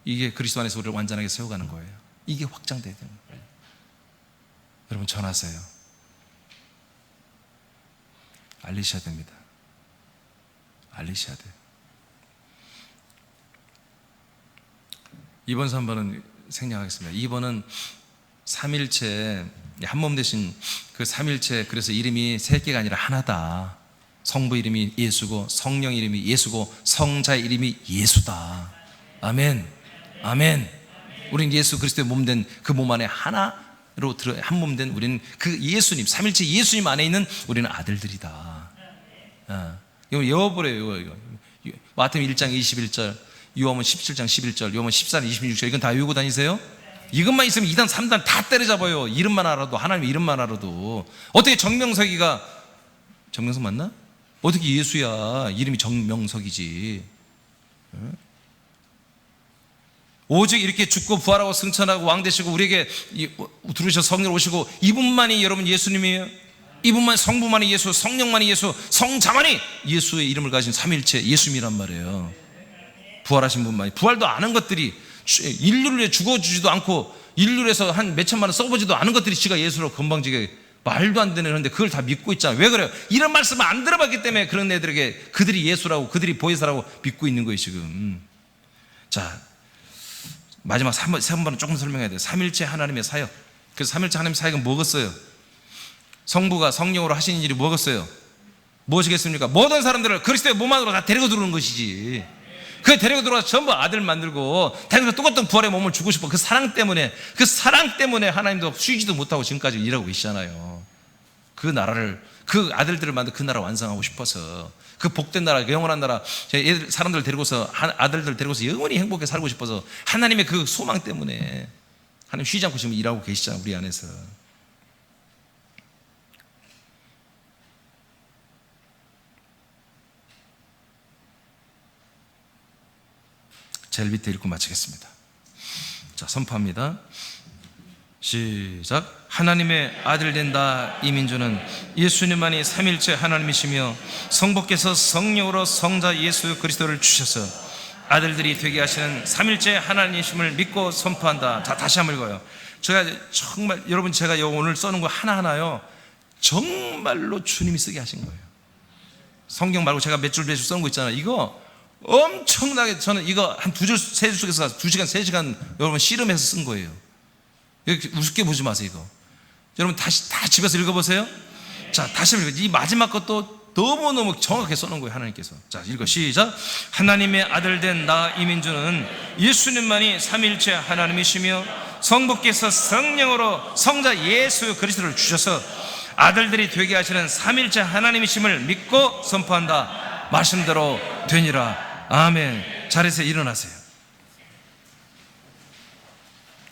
이게 그리스도 안에서 우리를 완전하게 세워가는 거예요. 이게 확장돼야 되는 거예요. 여러분 전하세요. 알리셔야 됩니다. 알리셔야 돼요. 이번 3번은 생략하겠습니다. 2번은 삼일체 한몸 되신 그 삼일체, 그래서 이름이 세 개가 아니라 하나다. 성부 이름이 예수고 성령 이름이 예수고 성자의 이름이 예수다. 아멘. 아멘. 우리는 예수 그리스도의 몸 된 그 몸 안에 하나로 한 몸 된 우리는 그 예수님, 삼일체 예수님 안에 있는 우리는 아들들이다. 이거 외워버려요. 이거 마태복음 1장 21절, 요한복음 17장 11절, 요한복음 14장 26절, 이건 다 외우고 다니세요. 이것만 있으면 2단 3단 다 때려잡아요. 이름만 알아도, 하나님의 이름만 알아도. 어떻게 정명석이가, 정명석 맞나? 어떻게 예수야? 이름이 정명석이지. 오직 이렇게 죽고 부활하고 승천하고 왕 되시고 우리에게 들으셔서 성령 오시고, 이분만이 여러분 예수님이에요. 이분만, 성부만이 예수, 성령만이 예수, 성자만이 예수의 이름을 가진 삼일체 예수님이란 말이에요. 부활하신 분만이. 부활도 안 한 것들이, 인류를 위해 죽어주지도 않고 인류에서 한 몇천만 원 써보지도 않은 것들이 지가 예수로 건방지게 말도 안 되는, 그런데 그걸 다 믿고 있잖아요. 왜 그래요? 이런 말씀을 안 들어봤기 때문에 그런 애들에게 그들이 예수라고, 그들이 보혜사라고 믿고 있는 거예요 지금. 자, 마지막 3번은 조금 설명해야 돼요. 삼일체 하나님의 사역. 그래서 삼일체 하나님의 사역은 뭐겠어요? 성부가 성령으로 하시는 일이 뭐겠어요? 무엇이겠습니까? 모든 사람들을 그리스도의 몸 안으로 다 데리고 들어오는 것이지. 그 데리고 들어와서 전부 아들 만들고 당연히 똑같은 부활의 몸을 주고 싶어. 그 사랑 때문에 하나님도 쉬지도 못하고 지금까지 일하고 계시잖아요. 그 나라를, 그 아들들을 만들어 그 나라 완성하고 싶어서, 그 복된 나라, 그 영원한 나라, 사람들 데리고서, 아들들 데리고서 영원히 행복하게 살고 싶어서, 하나님의 그 소망 때문에 하나님 쉬지 않고 지금 일하고 계시잖아요, 우리 안에서. 제일 밑에 읽고 마치겠습니다. 자, 선포합니다. 시작. 하나님의 아들 된다 이민주는 예수님만이 삼일체 하나님이시며 성부께서 성령으로 성자 예수 그리스도를 주셔서 아들들이 되게 하시는 삼일체 하나님이심을 믿고 선포한다. 자, 다시 한번 읽어요. 제가 정말, 여러분 제가 오늘 써놓은 거 하나하나요, 정말로 주님이 쓰게 하신 거예요. 성경 말고 제가 몇 줄 써놓은 거 있잖아요. 이거 엄청나게, 저는 이거 한 2줄, 3줄 속에서 2시간, 3시간 여러분 씨름해서 쓴 거예요. 이렇게 우습게 보지 마세요, 이거. 여러분 다시 다 집에서 읽어보세요. 자, 다시 읽어요. 이 마지막 것도 너무너무 정확하게 써놓은 거예요, 하나님께서. 자, 읽어. 시작. 하나님의 아들 된 나 이민주는 예수님만이 삼일체 하나님이시며 성부께서 성령으로 성자 예수 그리스도를 주셔서 아들들이 되게 하시는 삼일체 하나님이심을 믿고 선포한다. 말씀대로 되니라. 아멘. 잘해서 일어나세요.